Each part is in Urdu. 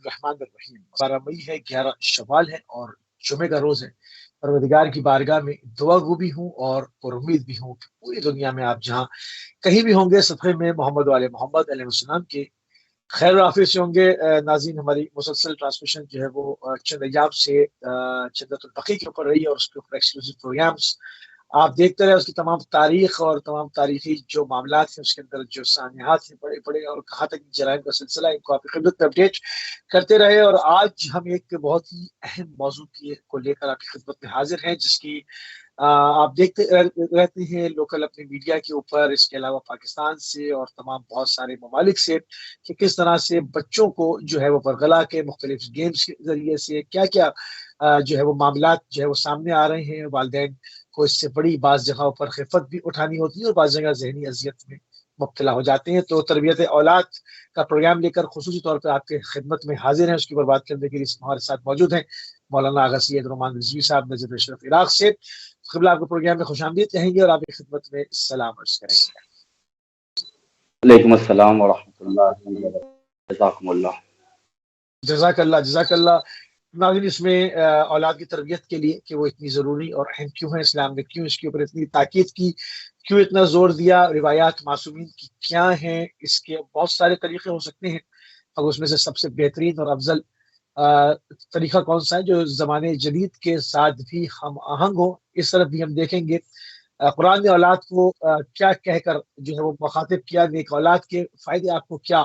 الرحمن الرحیم 12 مئی ہے، 11 شوال ہے اور جمعے کا روز ہے۔ پروردگار کی بارگاہ میں دعا گو بھی ہوں اور پر امید بھی ہوں کہ پوری دنیا میں آپ جہاں کہیں بھی ہوں گے صفحے میں محمد والے محمد علیہ السلام کے خیر و عافیت سے ہوں گے۔ ناظرین، ہماری مسلسل ٹرانسمیشن جو ہے وہ چند ایام سے جنت البقیع کے اوپر رہی ہے اور اس کے اوپر ایکسکلوسیو پروگرامس آپ دیکھتے رہے۔ اس کی تمام تاریخ اور تمام تاریخی جو معاملات ہیں، اس کے اندر جو سانحات ہیں بڑے بڑے اور کہاں تک جرائم کا سلسلہ ہے، ان کو آپ کی خدمت میں اپڈیٹ کرتے رہے۔ اور آج ہم ایک بہت ہی اہم موضوع کو لے کر آپ کی خدمت میں حاضر ہیں، جس کی آپ دیکھتے رہتے ہیں لوکل اپنی میڈیا کے اوپر، اس کے علاوہ پاکستان سے اور تمام بہت سارے ممالک سے، کہ کس طرح سے بچوں کو جو ہے وہ برگلا کے مختلف گیمز کے ذریعے سے کیا کیا جو ہے وہ معاملات جو ہے وہ سامنے آ رہے ہیں۔ والدین کو اس سے بڑی بعض جگہوں پر خفت بھی اٹھانی ہوتی ہے اور بعض جگہ ذہنی اذیت میں مبتلا ہو جاتے ہیں۔ تو تربیت اولاد کا پروگرام لے کر خصوصی طور پر آپ کے خدمت میں حاضر ہیں، اس کی بات کرنے کے لیے ہمارے ساتھ موجود ہیں مولانا آغا سید نعمان رضوی صاحب نجف اشرف عراق سے۔ قبلہ آپ کو پروگرام میں خوش آمدید کہیں گے اور آپ کی خدمت میں سلام عرض کریں گے۔ وعلیکم السلام ورحمۃ اللہ وبرکاتہ۔ جزاکم اللہ۔ جزاک اللہ، جزاک اللہ۔ ناظرین، اس میں اولاد کی تربیت کے لیے کہ وہ اتنی ضروری اور اہم کیوں ہے، اسلام نے کیوں اس کے اوپر اتنی تاکید کی، کیوں اتنا زور دیا، روایات معصومین کی کیا ہیں، اس کے بہت سارے طریقے ہو سکتے ہیں، اور اس میں سے سب سے بہترین اور افضل طریقہ کون سا ہے جو زمانے جدید کے ساتھ بھی ہم آہنگ ہو، اس طرف بھی ہم دیکھیں گے۔ قرآن نے اولاد کو کیا کہہ کر جو ہے وہ مخاطب کیا، نیک اولاد کے فائدے آپ کو کیا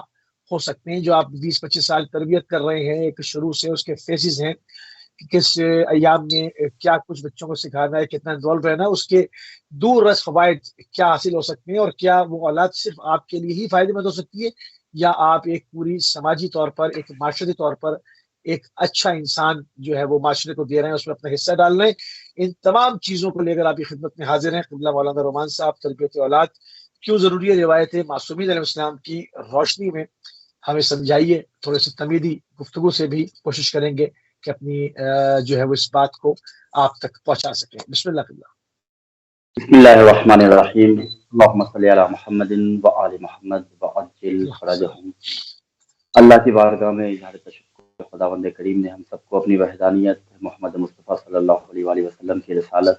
ہو سکتے ہیں جو آپ 20-25 سال تربیت کر رہے ہیں، ایک شروع سے اس کے فیزز ہیں کہ کس ایام میں کیا کچھ بچوں کو سکھانا ہے، کتنا انوالو رہنا ہے، اس کے دور رس فوائد کیا حاصل ہو سکتے ہیں، اور کیا وہ اولاد صرف آپ کے لیے ہی فائدے مند ہو سکتی ہے یا آپ ایک پوری سماجی طور پر، ایک معاشرتی طور پر ایک اچھا انسان جو ہے وہ معاشرے کو دے رہے ہیں، اس میں اپنا حصہ ڈال رہے ہیں۔ ان تمام چیزوں کو لے کر آپ کی خدمت میں حاضر ہیں قبلہ مولانا نعمان صاحب۔ تربیت اولاد کیوں ضروری ہے، روایت معصومین علیہ السلام کی روشنی میں ہمیں سمجھائیے۔ تھوڑے سے تمیدی گفتگو سے بھی کوشش کریں گے کہ اپنی جو ہے وہ اس بات کو آپ تک پہنچا سکیں۔ بسم اللہ قبلہ۔ بسم اللہ الرحمن الرحیم۔ اللہم صلی علی محمد وآل محمد وعجل فرجہم۔ اللہ کی بارگاہ میں اظہار تشکر خداوند کریم نے ہم سب کو اپنی وحدانیت، محمد مصطفیٰ صلی اللہ علیہ وآلہ وسلم کی رسالت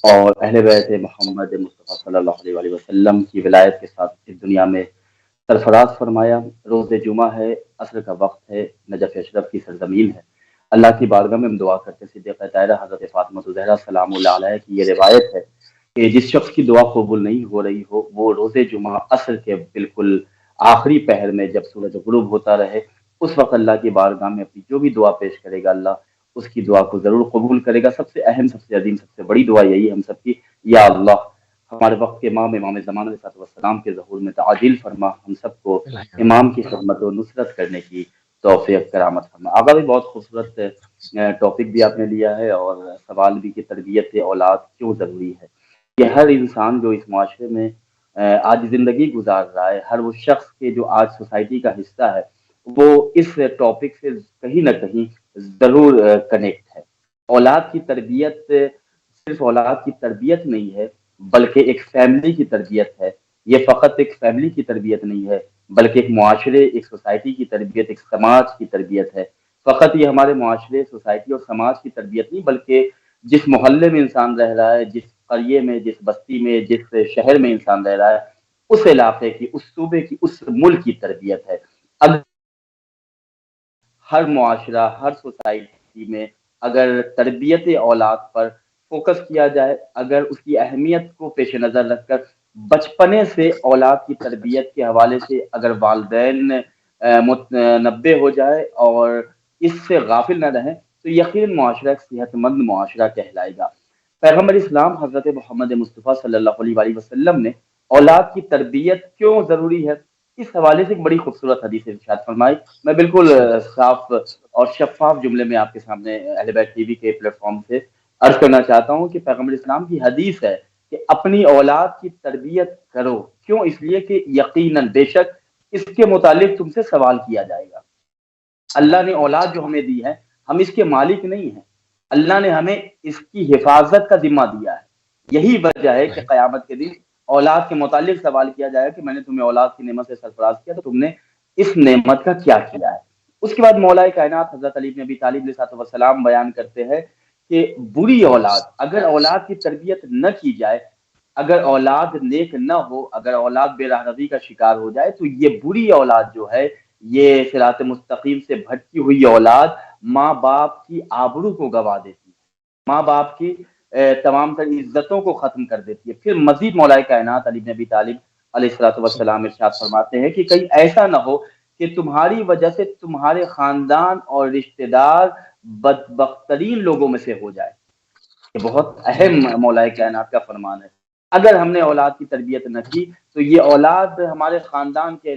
اور اہل بیت محمد مصطفیٰ صلی اللہ علیہ وآلہ وسلم کی ولایت کے ساتھ اس دنیا میں سرفراز فرمایا۔ روز جمعہ ہے، عصر کا وقت ہے، نجف اشرف کی سرزمین ہے۔ اللہ کی بارگاہ میں ہم دعا کرتے ہیں صدیقہ طاہرہ حضرت فاطمہ الزہرا سلام اللہ علیہ کی یہ روایت ہے کہ جس شخص کی دعا قبول نہیں ہو رہی ہو، وہ روز جمعہ عصر کے بالکل آخری پہر میں جب سورج غروب ہوتا رہے، اس وقت اللہ کی بارگاہ میں اپنی جو بھی دعا پیش کرے گا، اللہ اس کی دعا کو ضرور قبول کرے گا۔ سب سے اہم، سب سے عظیم، سب سے بڑی دعا یہی ہے ہم سب کی، یا اللہ ہمارے وقت کے امام زمان علیہ السلام کے ظہور میں تعجیل فرما، ہم سب کو امام کی خدمت و نصرت کرنے کی توفیق کرامت فرما۔ آگا بھی بہت خوبصورت ٹاپک بھی آپ نے لیا ہے اور سوال بھی کہ تربیت اولاد کیوں ضروری ہے۔ یہ ہر انسان جو اس معاشرے میں آج زندگی گزار رہا ہے، ہر وہ شخص کے جو آج سوسائٹی کا حصہ ہے، وہ اس ٹاپک سے کہیں نہ کہیں ضرور کنیکٹ ہے۔ اولاد کی تربیت صرف اولاد کی تربیت نہیں ہے، بلکہ ایک فیملی کی تربیت ہے۔ یہ فقط ایک فیملی کی تربیت نہیں ہے، بلکہ ایک معاشرے، ایک سوسائٹی کی تربیت، ایک سماج کی تربیت ہے۔ فقط یہ ہمارے معاشرے، سوسائٹی اور سماج کی تربیت نہیں، بلکہ جس محلے میں انسان رہ رہا ہے، جس قریے میں، جس بستی میں، جس شہر میں انسان رہ رہا ہے، اس علاقے کی، اس صوبے کی، اس ملک کی تربیت ہے۔ اگر ہر معاشرہ، ہر سوسائٹی میں اگر تربیت اولاد پر فوکس کیا جائے، اگر اس کی اہمیت کو پیش نظر رکھ کر بچپنے سے اولاد کی تربیت کے حوالے سے اگر والدین متنبع ہو جائے اور اس سے غافل نہ رہیں، تو یقیناً معاشرہ ایک صحت مند معاشرہ کہلائے گا۔ پیغمبر اسلام حضرت محمد مصطفیٰ صلی اللہ علیہ وآلہ وسلم نے اولاد کی تربیت کیوں ضروری ہے، اس حوالے سے ایک بڑی خوبصورت حدیث ارشاد فرمائی۔ میں بالکل صاف اور شفاف جملے میں آپ کے سامنے اہل بیت ٹی وی کے پلیٹ فارم سے عرض کرنا چاہتا ہوں کہ پیغمبر اسلام کی حدیث ہے کہ اپنی اولاد کی تربیت کرو۔ کیوں؟ اس لیے کہ یقیناً بے شک اس کے متعلق تم سے سوال کیا جائے گا۔ اللہ نے اولاد جو ہمیں دی ہے، ہم اس کے مالک نہیں ہیں، اللہ نے ہمیں اس کی حفاظت کا ذمہ دیا ہے۔ یہی وجہ ہے کہ قیامت کے دن اولاد کے متعلق سوال کیا جائے کہ میں نے تمہیں اولاد کی نعمت سے سرفراز کیا تو تم نے اس نعمت کا کیا کیا ہے۔ اس کے بعد مولا کائنات حضرت علی بن ابی طالب علیہ السلام بیان کرتے ہیں کہ بری اولاد، اگر اولاد کی تربیت نہ کی جائے، اگر اولاد نیک نہ ہو، اگر اولاد بے راہ روی کا شکار ہو جائے، تو یہ بری اولاد جو ہے، یہ صراط مستقیم سے بھٹکی ہوئی اولاد ماں باپ کی آبرو کو گوا دیتی ہے، ماں باپ کی تمام تر عزتوں کو ختم کر دیتی ہے۔ پھر مزید مولا کائنات علی بن ابی طالب علیہ السلام ارشاد فرماتے ہیں کہ کہیں ایسا نہ ہو کہ تمہاری وجہ سے تمہارے خاندان اور رشتہ دار بدبخترین لوگوں میں سے ہو جائے۔ یہ بہت اہم مولا کائنات کا فرمان ہے۔ اگر ہم نے اولاد کی تربیت نہ کی تو یہ اولاد ہمارے خاندان کے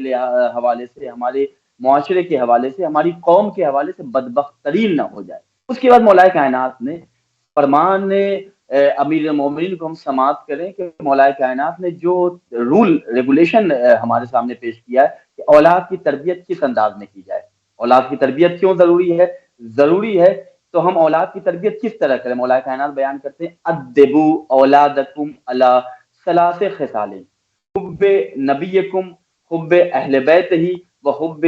حوالے سے، ہمارے معاشرے کے حوالے سے، ہماری قوم کے حوالے سے بدبخت ترین نہ ہو جائے۔ اس کے بعد مولا کائنات نے فرمان نے امیر المومنین کو ہم سماعت کریں کہ مولا کائنات نے جو رول ریگولیشن ہمارے سامنے پیش کیا ہے کہ اولاد کی تربیت کس انداز میں کی جائے، اولاد کی تربیت کیوں ضروری ہے تو ہم اولاد کی تربیت کس طرح کریں۔ مولا کائنات بیان کرتے ہیں ادبو اولادکم علی ثلاث خصال، حب نبیکم، حب اہل بیت ہی و حب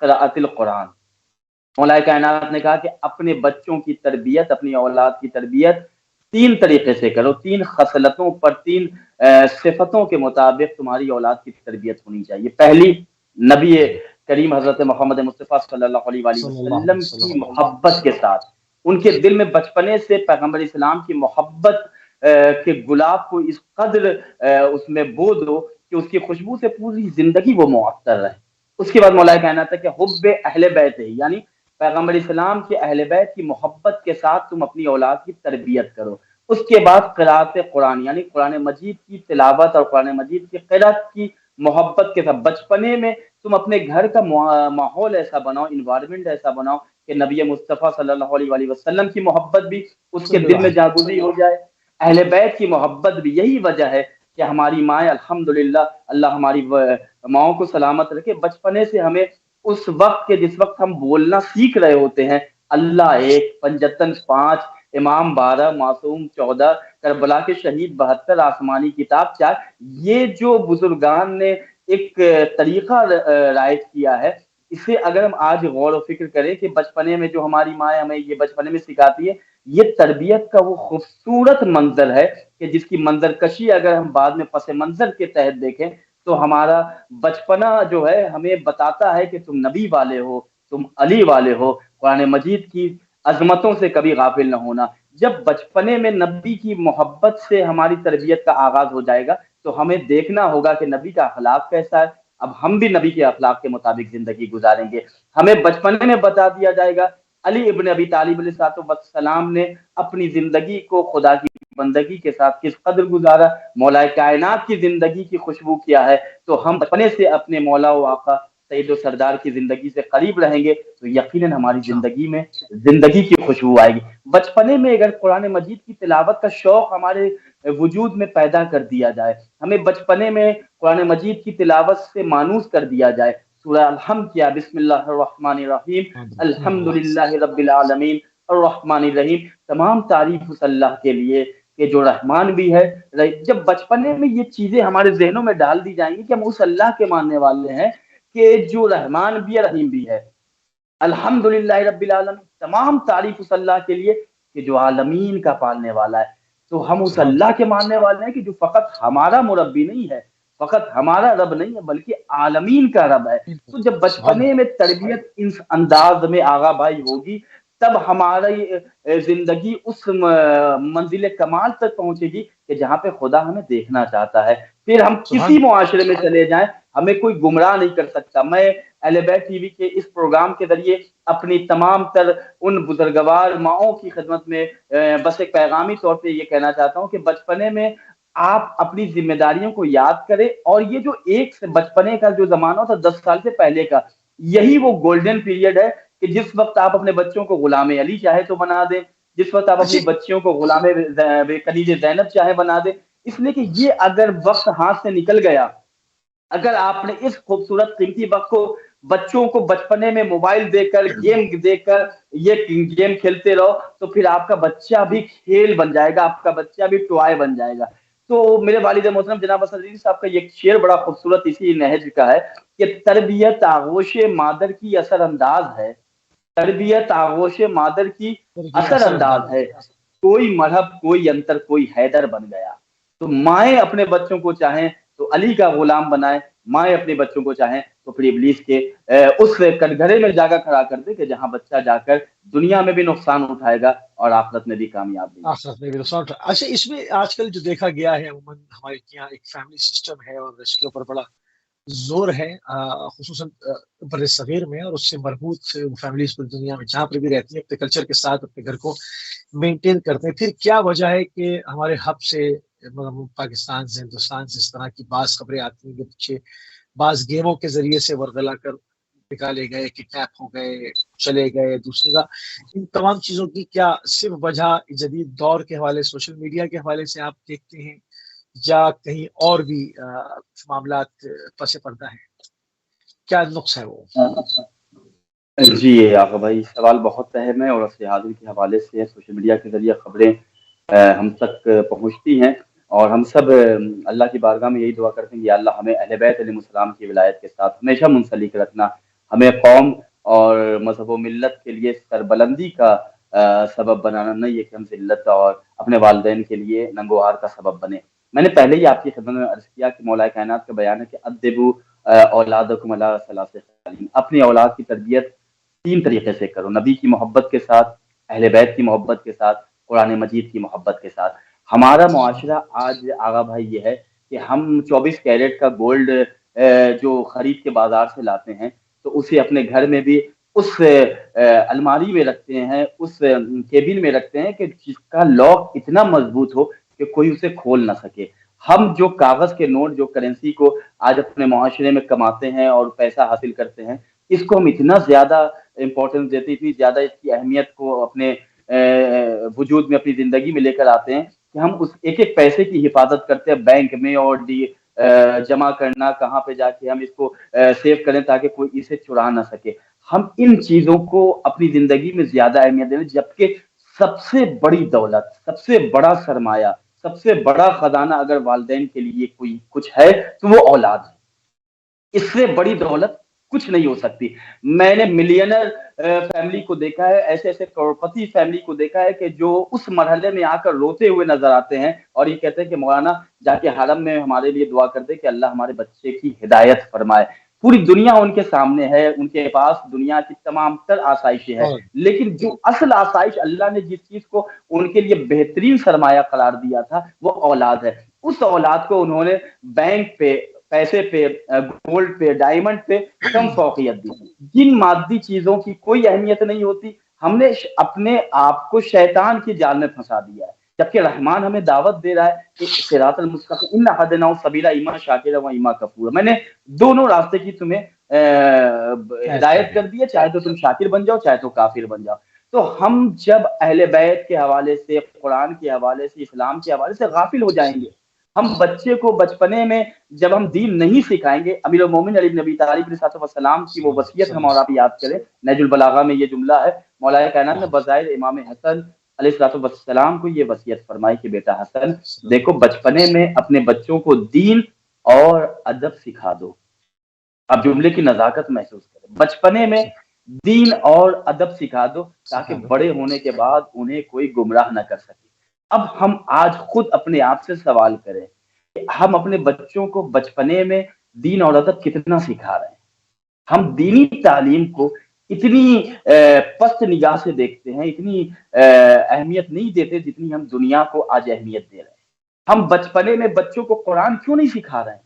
قراءت القرآن۔ مولا کائنات نے کہا کہ اپنے بچوں کی تربیت، اپنی اولاد کی تربیت تین طریقے سے کرو، تین خصلتوں پر، تین صفتوں کے مطابق تمہاری اولاد کی تربیت ہونی چاہیے۔ پہلی، نبی کریم حضرت محمد مصطفیٰ صلی اللہ علیہ وآلہ وسلم کی محبت کے ساتھ، ان کے دل میں بچپنے سے پیغمبر اسلام کی محبت کے گلاب کو اس قدر اس میں بو دو کہ اس کی خوشبو سے پوری زندگی وہ معطر رہے۔ اس کے بعد مولا کائنات ہے کہ حب اہل بیت ہے، یعنی پیغمبر اسلام کے اہل بیت کی محبت کے ساتھ تم اپنی اولاد کی تربیت کرو۔ اس کے بعد قراءت قرآن، یعنی قرآن مجید کی تلاوت اور قرآن مجید کی قراءت کی محبت کے ساتھ بچپنے میں تم اپنے گھر کا ماحول ایسا بناؤ، انوائرمنٹ ایسا بناؤ کہ نبی مصطفیٰ صلی اللہ علیہ وآلہ وسلم کی محبت بھی اس کے دل میں جاگزی ہو جائے، اہل بیت کی محبت بھی۔ یہی وجہ ہے کہ ہماری مائیں الحمدللہ، اللہ ہماری ماؤں کو سلامت رکھے، بچپنے سے ہمیں اس وقت کے جس وقت ہم بولنا سیکھ رہے ہوتے ہیں، اللہ ایک، پنجتن 5، امام 12، معصوم 14، کربلا کے شہید 72، آسمانی کتاب 4، یہ جو بزرگان نے ایک طریقہ رائج کیا ہے، اسے اگر ہم آج غور و فکر کریں کہ بچپنے میں جو ہماری ماں ہمیں یہ بچپنے میں سکھاتی ہے، یہ تربیت کا وہ خوبصورت منظر ہے کہ جس کی منظر کشی اگر ہم بعد میں پس منظر کے تحت دیکھیں تو ہمارا بچپنا جو ہے ہمیں بتاتا ہے کہ تم نبی والے ہو، تم علی والے ہو، قرآن مجید کی عظمتوں سے کبھی غافل نہ ہونا۔ جب بچپنے میں نبی کی محبت سے ہماری تربیت کا آغاز ہو جائے گا تو ہمیں دیکھنا ہوگا کہ نبی کا اخلاق کیسا ہے، اب ہم بھی نبی کے اخلاق کے مطابق زندگی گزاریں گے۔ ہمیں بچپنے میں بتا دیا جائے گا علی ابن ابی طالب علیہ السلام نے اپنی زندگی کو خدا کی بندگی کے ساتھ کس قدر گزارا، مولا کائنات کی زندگی کی خوشبو کیا ہے، تو ہم بچپنے سے اپنے مولا و آقا سید و سردار کی زندگی سے قریب رہیں گے تو یقیناً ہماری زندگی میں زندگی کی خوشبو آئے گی۔ بچپنے میں اگر قرآن مجید کی تلاوت کا شوق ہمارے وجود میں پیدا کر دیا جائے، ہمیں بچپنے میں قرآن مجید کی تلاوت سے مانوس کر دیا جائے، سورہ الحمد کیا، بسم اللہ الرحمن الرحیم، الحمدللہ رب العالمین الرحمن الرحیم، تمام تعریف اس اللہ کے لیے کہ جو رحمان بھی ہے۔ جب بچپنے میں یہ چیزیں ہمارے ذہنوں میں ڈال دی جائیں گی کہ ہم اس اللہ کے ماننے والے ہیں کہ جو رحمان بھی ہے، رحیم بھی ہے، الحمدللہ رب العالمین، تمام تعریف اس اللہ کے لیے کہ جو عالمین کا پالنے والا ہے، تو ہم اس اللہ کے ماننے والے ہیں کہ جو فقط ہمارا مربی نہیں ہے، فقط ہمارا رب نہیں ہے، بلکہ عالمین کا رب ہے۔ تو جب بچپنے میں تربیت اس انداز میں آغا بھائی ہوگی تب ہماری زندگی اس منزل کمال تک پہنچے گی کہ جہاں پہ خدا ہمیں دیکھنا چاہتا ہے۔ پھر ہم کسی معاشرے میں چلے جائیں ہمیں کوئی گمراہ نہیں کر سکتا۔ میں اہل بیت ٹی وی کے اس پروگرام کے ذریعے اپنی تمام تر ان بزرگوار ماؤں کی خدمت میں بس ایک پیغامی طور پہ یہ کہنا چاہتا ہوں کہ بچپنے میں آپ اپنی ذمہ داریوں کو یاد کریں، اور یہ جو ایک سے بچپنے کا جو زمانہ تھا 10 سال سے پہلے کا، یہی وہ گولڈن پیریڈ ہے کہ جس وقت آپ اپنے بچوں کو غلام علی چاہے تو بنا دیں، جس وقت آپ اپنی بچیوں کو غلام کنیز زینب چاہے بنا دیں، اس لیے کہ یہ اگر وقت ہاتھ سے نکل گیا، اگر آپ نے اس خوبصورت قیمتی وقت کو بچوں کو بچپنے میں موبائل دے کر گیم دے کر یہ گیم کھیلتے رہو تو پھر آپ کا بچہ بھی کھیل بن جائے گا، آپ کا بچہ بھی ٹوائے بن جائے گا۔ تو میرے والد محترم جناب اسد علی صاحب کا یہ شعر بڑا خوبصورت اسی نہج کا ہے کہ تربیت آغوش مادر کی اثر انداز ہے، تربیت آغوش مادر کی اثر انداز ہے، کوئی مذہب کوئی انتر کوئی حیدر بن گیا۔ تو مائیں اپنے بچوں کو چاہیں تو علی کا غلام بنائیں، مائیں اپنے بچوں کو چاہیں تو پھر ابلیس کے اس کٹگھرے میں جا کر کھڑا کر دے کہ جہاں بچہ جا کر دنیا میں بھی نقصان اٹھائے گا اور آخرت میں بھی کامیاب نہیں ہوگا۔ آخرت میں بھی نقصان اٹھا۔ اچھا، اس میں آج کل جو دیکھا گیا ہے عموماً ہمارے یہاں ایک فیملی سسٹم ہے اور اس کے اوپر بڑا زور ہے، خصوصاً بر صغیر میں، اور اس سے مربوط فیملیز پوری دنیا میں جہاں پر بھی رہتی ہیں اپنے کلچر کے ساتھ اپنے گھر کو مینٹین کرتے ہیں۔ پھر کیا وجہ ہے کہ ہمارے ہب سے، مطلب پاکستان سے، ہندوستان سے اس طرح کی بعض خبریں آتی ہیں کہ پیچھے بعض گیموں کے ذریعے سے ورغلا کر نکالے گئے، کڈنیپ ہو گئے، چلے گئے دوسری کا، ان تمام چیزوں کی کیا صرف وجہ جدید دور کے حوالے، سوشل میڈیا کے حوالے سے آپ دیکھتے ہیں، یا کہیں اور بھی معاملات پس پردہ ہیں؟ کیا نقص ہے وہ؟ جی آقا بھائی، سوال بہت اہم ہے اور عصر حاضر کے حوالے سے سوشل میڈیا کے ذریعے خبریں ہم تک پہنچتی ہیں، اور ہم سب اللہ کی بارگاہ میں یہی دعا کرتے ہیں کہ یا اللہ ہمیں اہل بیت علیہ السلام کی ولایت کے ساتھ ہمیشہ منسلک رکھنا، ہمیں قوم اور مذہب و ملت کے لیے سربلندی کا سبب بنانا، نہیں یہ کہ ہم ذلت اور اپنے والدین کے لیے ننگوہار کا سبب بنے۔ میں نے پہلے ہی آپ کی خدمت میں عرض کیا کہ مولا کائنات کا بیان ہے کہ ادبوا اولادکم علی ثلاث خصال، اپنی اولاد کی تربیت 3 طریقے سے کرو، نبی کی محبت کے ساتھ، اہل بیت کی محبت کے ساتھ، قرآن مجید کی محبت کے ساتھ۔ ہمارا معاشرہ آج آغا بھائی یہ ہے کہ ہم 24 کیرٹ کا گولڈ جو خرید کے بازار سے لاتے ہیں تو اسے اپنے گھر میں بھی اس الماری میں رکھتے ہیں، اس کیبن میں رکھتے ہیں کہ جس کا لاک اتنا مضبوط ہو کہ کوئی اسے کھول نہ سکے۔ ہم جو کاغذ کے نوٹ، جو کرنسی کو آج اپنے معاشرے میں کماتے ہیں اور پیسہ حاصل کرتے ہیں، اس کو ہم اتنا زیادہ امپورٹنس دیتے ہیں، اتنی زیادہ اس کی اہمیت کو اپنے وجود میں، اپنی زندگی میں لے کر آتے ہیں کہ ہم اس ایک ایک پیسے کی حفاظت کرتے ہیں بینک میں، اور جمع کرنا کہاں پہ جا کے ہم اس کو سیو کریں تاکہ کوئی اسے چرا نہ سکے۔ ہم ان چیزوں کو اپنی زندگی میں زیادہ اہمیت دیں، جبکہ سب سے بڑی دولت، سب سے بڑا سرمایہ، سب سے بڑا خزانہ اگر والدین کے لیے کوئی کچھ ہے تو وہ اولاد ہے۔ اس سے بڑی دولت کچھ نہیں ہو سکتی۔ میں نے ملینر فیملی کو دیکھا ہے، ایسے ایسے کروڑپتی فیملی کو دیکھا ہے کہ جو اس مرحلے میں آ کر روتے ہوئے نظر آتے ہیں اور یہ کہتے ہیں کہ مولانا جا کے حرم میں ہمارے لیے دعا کر دے کہ اللہ ہمارے بچے کی ہدایت فرمائے۔ پوری دنیا ان کے سامنے ہے، ان کے پاس دنیا کی تمام تر آسائشیں ہیں، لیکن جو اصل آسائش اللہ نے جس چیز کو ان کے لیے بہترین سرمایہ قرار دیا تھا وہ اولاد ہے۔ اس اولاد کو انہوں نے بینک پہ، پیسے پہ، گولڈ پہ، ڈائمنڈ پہ کم فوقیت دی۔ جن مادی چیزوں کی کوئی اہمیت نہیں ہوتی، ہم نے اپنے آپ کو شیطان کی جال میں پھنسا دیا ہے، جبکہ رحمان ہمیں دعوت دے رہا ہے کہ صراط المستقیم انا ہدیناہ سبیلا اما شاکرا و اما کفورا، میں نے دونوں راستے کی تمہیں ہدایت کر دی ہے، چاہے تو تم شاکر بن جاؤ چاہے تو کافر بن جاؤ۔ تو ہم جب اہل بیت کے حوالے سے، قرآن کے حوالے سے، اسلام کے حوالے سے غافل ہو جائیں گے، ہم بچے کو بچپنے میں جب ہم دین نہیں سکھائیں گے، امیر المومنین علی بن ابی طالب علیہ السلام کی وہ وصیت ہم اور آپ یاد کریں، نہج البلاغہ میں یہ جملہ ہے، مولا کائنات نے بظاہر امام حسن علیہ السلام کو یہ وصیت فرمائی کہ بیٹا حسن دیکھو، بچپنے میں اپنے بچوں کو دین اور ادب سکھا دو۔ اب جملے کی نزاکت محسوس کریں، بچپنے میں دین اور ادب سکھا دو تاکہ بڑے ہونے کے بعد انہیں کوئی گمراہ نہ کر سکے۔ اب ہم آج خود اپنے آپ سے سوال کریں کہ ہم اپنے بچوں کو بچپنے میں دین اور ادب کتنا سکھا رہے ہیں؟ ہم دینی تعلیم کو اتنی پست نگاہ سے دیکھتے ہیں، اتنی اہمیت نہیں دیتے جتنی ہم دنیا کو آج اہمیت دے رہے ہیں۔ ہم بچپنے میں بچوں کو قرآن کیوں نہیں سکھا رہے ہیں؟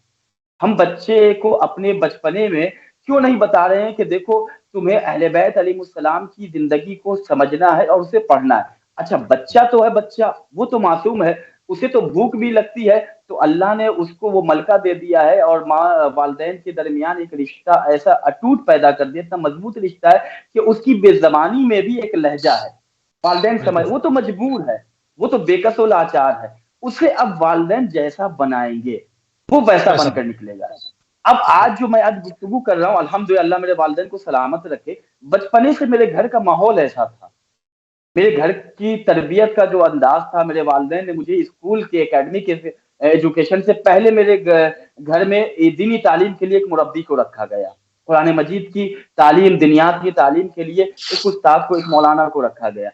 ہم بچے کو اپنے بچپنے میں کیوں نہیں بتا رہے ہیں کہ دیکھو تمہیں اہل بیت علیہ السلام کی زندگی کو سمجھنا ہے اور اسے پڑھنا ہے؟ اچھا بچہ تو ہے، بچہ وہ تو معصوم ہے، اسے تو بھوک بھی لگتی ہے، تو اللہ نے اس کو وہ ملکہ دے دیا ہے اور ماں والدین کے درمیان ایک رشتہ ایسا اٹوٹ پیدا کر دیا، اتنا مضبوط رشتہ ہے کہ اس کی بے زبانی میں بھی ایک لہجہ ہے، والدین سمجھ، وہ تو مجبور ہے، وہ تو بے کس و لاچار ہے، اسے اب والدین جیسا بنائیں گے وہ ویسا بن کر نکلے گا۔ اب آج جو میں آج گفتگو کر رہا ہوں، الحمدللہ میرے والدین کو سلامت رکھے، بچپنے سے میرے گھر کا ماحول ایسا تھا، میرے گھر کی تربیت کا جو انداز تھا، میرے والدین نے مجھے اسکول کے اکیڈمی کے ایجوکیشن سے پہلے میرے گھر میں دینی تعلیم کے لیے ایک مربی کو رکھا گیا، قرآن مجید کی تعلیم، دنیات کی تعلیم کے لیے ایک استاد کو، ایک مولانا کو رکھا گیا۔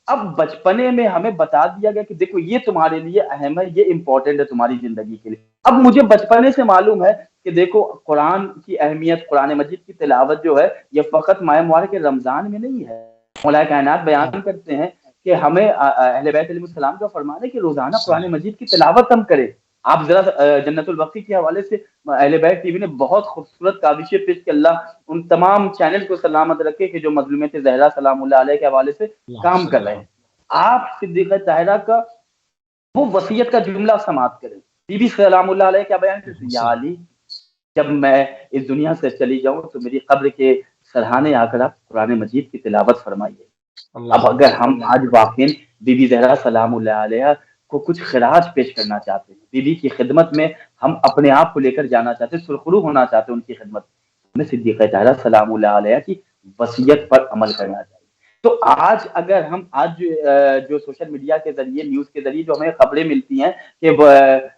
اب بچپنے میں ہمیں بتا دیا گیا کہ دیکھو یہ تمہارے لیے اہم ہے، یہ امپورٹنٹ ہے تمہاری زندگی کے لیے۔ اب مجھے بچپنے سے معلوم ہے کہ دیکھو قرآن کی اہمیت، قرآن مجید کی تلاوت جو ہے یہ فقط ماہ مبارک رمضان میں نہیں ہے۔ مولا کائنات بیان کرتے ہیں کہ ہمیں اہل بیت علیہ السلام کا فرمان ہے کہ روزانہ قرآن مجید کی تلاوت ہم کریں۔ آپ ذرا جنت البقیع کے حوالے سے اہل بیت ٹی وی نے بہت خوبصورت کاوشیں پیش کی، اللہ ان تمام چینل کو سلامت رکھے کہ جو مظلومیت زہرا سلام اللہ علیہ کے حوالے سے کام کر رہے ہیں۔ آپ صدیقہ طاہرہ کا وہ وصیت کا جملہ سماعت کریں۔ بی بی سلام اللہ علیہ کیا بیان کرتے ہیں؟ یا علی، جب میں اس دنیا سے چلی جاؤں تو میری قبر کے سرحانے آ کر آپ قرآن مجید کی تلاوت فرمائیے۔ اب اگر ہم آج واقعی بی بی زہرا سلام اللہ علیہ کو کچھ خراج پیش کرنا چاہتے ہیں، بی بی کی خدمت میں ہم اپنے آپ کو لے کر جانا چاہتے ہیں، سرخرو ہونا چاہتے ہیں ان کی خدمت میں، صدیقہ طاہرہ سلام اللہ علیہ کی وصیت پر عمل کرنا چاہیے۔ تو آج اگر ہم جو سوشل میڈیا کے ذریعے، نیوز کے ذریعے جو ہمیں خبریں ملتی ہیں کہ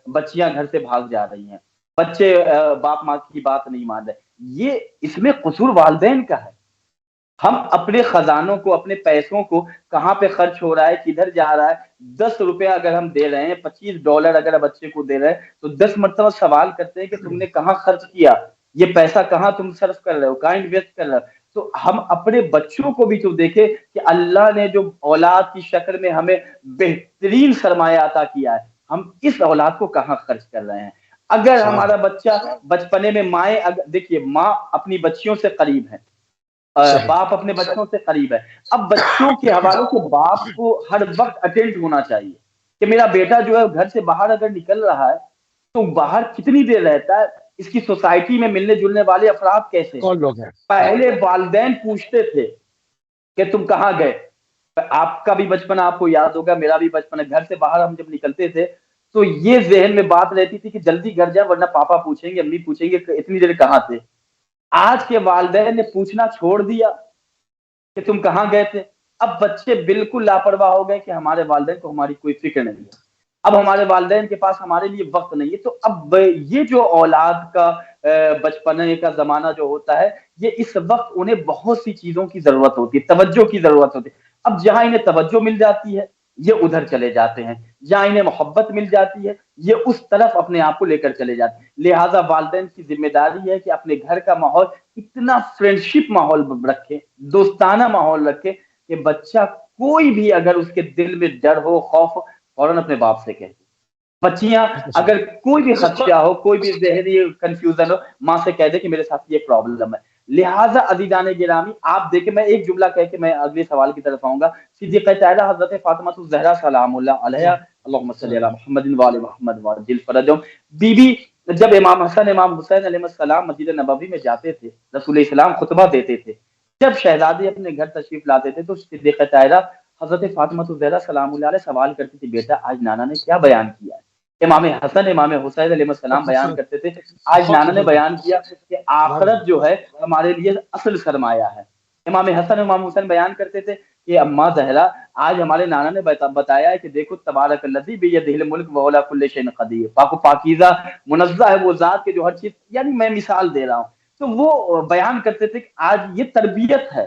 بچیاں گھر سے بھاگ جا رہی ہیں، بچے باپ ماں کی بات نہیں مان رہے، یہ اس میں قصور والدین کا ہے۔ ہم اپنے خزانوں کو، اپنے پیسوں کو کہاں پہ خرچ ہو رہا ہے، کدھر جا رہا ہے، 10 روپے اگر ہم دے رہے ہیں، $25 اگر بچے کو دے رہے ہیں تو 10 مرتبہ سوال کرتے ہیں کہ تم نے کہاں خرچ کیا، یہ پیسہ کہاں تم صرف کر رہے ہو، کہاں انویسٹ کر رہے ہو۔ تو ہم اپنے بچوں کو بھی تو دیکھیں کہ اللہ نے جو اولاد کی شکل میں ہمیں بہترین سرمایہ عطا کیا ہے، ہم اس اولاد کو کہاں خرچ کر رہے ہیں۔ اگر ہمارا بچہ بچپنے میں دیکھیے ماں اپنی بچیوں سے قریب ہے، باپ اپنے بچوں سے قریب ہے۔ اب بچوں کے حوالے سے باپ کو ہر وقت اٹینڈ ہونا چاہیے کہ میرا بیٹا جو ہے گھر سے باہر اگر نکل رہا ہے تو باہر کتنی دیر رہتا ہے، اس کی سوسائٹی میں ملنے جلنے والے افراد کیسے کون لوگ ہیں۔ پہلے والدین پوچھتے تھے کہ تم کہاں گئے۔ آپ کا بھی بچپن آپ کو یاد ہوگا، میرا بھی بچپن ہے، گھر سے باہر ہم جب نکلتے تھے تو یہ ذہن میں بات رہتی تھی کہ جلدی گھر جائیں ورنہ پاپا پوچھیں گے، امی پوچھیں گے کہ اتنی دیر کہاں تھے۔ آج کے والدین نے پوچھنا چھوڑ دیا کہ تم کہاں گئے تھے۔ اب بچے بالکل لاپرواہ ہو گئے کہ ہمارے والدین کو ہماری کوئی فکر نہیں ہے، اب ہمارے والدین کے پاس ہمارے لیے وقت نہیں ہے۔ تو اب یہ جو اولاد کا بچپنے کا زمانہ جو ہوتا ہے، یہ اس وقت انہیں بہت سی چیزوں کی ضرورت ہوتی ہے، توجہ کی ضرورت ہوتی ہے۔ اب جہاں انہیں توجہ مل جاتی ہے یہ ادھر چلے جاتے ہیں، جہاں انہیں محبت مل جاتی ہے یہ اس طرف اپنے آپ کو لے کر چلے جاتے ہیں۔ لہٰذا والدین کی ذمہ داری ہے کہ اپنے گھر کا ماحول اتنا فرینڈشپ ماحول رکھے، دوستانہ ماحول رکھے کہ بچہ کوئی بھی اگر اس کے دل میں ڈر ہو، خوف ہو، فوراً اپنے باپ سے کہے۔ بچیاں اگر کوئی بھی خدشہ ہو، کوئی بھی ذہنی کنفیوژن ہو، ماں سے کہہ دے کہ میرے ساتھ یہ پرابلم ہے۔ لہٰذا عزیزان گرامی آپ دیکھیں، میں ایک جملہ کہہ کے میں اگلے سوال کی طرف آؤں گا۔ صدیقہ طاہرہ حضرت فاطمہ الزہرا سلام اللہ علیہا، اللہم صلی علی محمد وآل محمد وعجل فرجہم، بی بی جب امام حسن امام حسین علیہ السلام مسجد نبوی میں جاتے تھے، رسول اسلام خطبہ دیتے تھے، جب شہزادے اپنے گھر تشریف لاتے تھے تو صدیقہ طاہرہ حضرت فاطمہ الزہرا سلام اللہ علیہ سوال کرتی تھی، بیٹا آج نانا نے کیا بیان کیا ہے؟ امام حسن امام حسین علیہ السلام بیان کرتے تھے، آج نانا نے بیان کیا کہ آخرت جو ہے ہمارے لیے اصل سرمایہ ہے۔ امام حسن امام حسین بیان کرتے تھے کہ اماں زہرا آج ہمارے نانا نے بتایا ہے کہ دیکھو تبارک الذی بیدہ الملک وہو علی کل شیء قدیر، پاک و پاکیزہ منزہ ہے وہ ذات کے جو ہر چیز، یعنی میں مثال دے رہا ہوں۔ تو وہ بیان کرتے تھے کہ آج یہ تربیت ہے،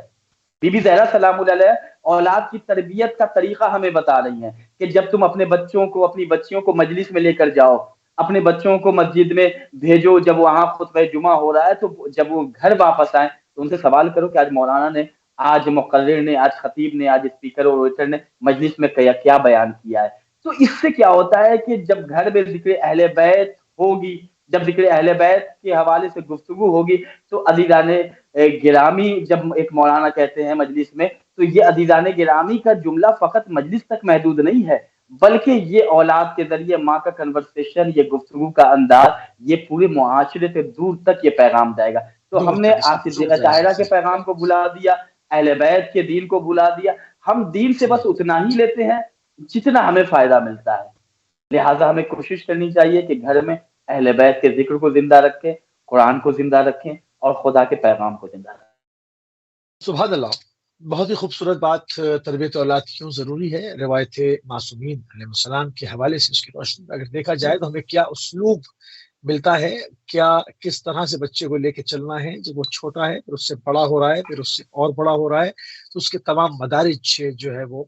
بی بی زہرا سلام اللہ علیہ اولاد کی تربیت کا طریقہ ہمیں بتا رہی ہیں کہ جب تم اپنے بچوں کو، اپنی بچیوں کو مجلس میں لے کر جاؤ، اپنے بچوں کو مسجد میں بھیجو، جب وہاں خطبہ جمعہ ہو رہا ہے تو جب وہ گھر واپس آئیں تو ان سے سوال کرو کہ آج مولانا نے، آج مقرر نے، آج خطیب نے، آج اسپیکر اور ویٹر نے مجلس میں کیا بیان کیا ہے۔ تو اس سے کیا ہوتا ہے کہ جب گھر میں ذکر اہل بیت ہوگی، جب ذکر اہل بیت کے حوالے سے گفتگو ہوگی تو عزیزان گرامی، جب ایک مولانا کہتے ہیں مجلس میں، تو یہ عزیزان گرامی کا جملہ فقط مجلس تک محدود نہیں ہے، بلکہ یہ اولاد کے ذریعے ماں کا کنورسیشن، یہ گفتگو کا انداز، یہ پورے معاشرے سے دور تک یہ پیغام جائے گا۔ تو ہم نے آج صدیقہ طاہرہ کے پیغام کو بلا دیا، اہل بیت کے دین کو بلا دیا، ہم دین سے بس اتنا ہی لیتے ہیں جتنا ہمیں فائدہ ملتا ہے۔ لہٰذا ہمیں کوشش کرنی چاہیے کہ گھر میں اہل بیت کے ذکر کو زندہ رکھیں، قرآن کو زندہ رکھیں اور خدا کے پیغام کو زندہ رکھیں۔ سبحان اللہ۔ بہت ہی خوبصورت بات، تربیت اولاد کیوں ضروری ہے، روایت معصومین علیہ السلام کے حوالے سے اس کی روشنی میں اگر دیکھا جائے تو ہمیں کیا اسلوب ملتا ہے، کیا کس طرح سے بچے کو لے کے چلنا ہے جب وہ چھوٹا ہے، پھر اس سے بڑا ہو رہا ہے، پھر اس سے اور بڑا ہو رہا ہے، تو اس کے تمام مدارج جو ہے وہ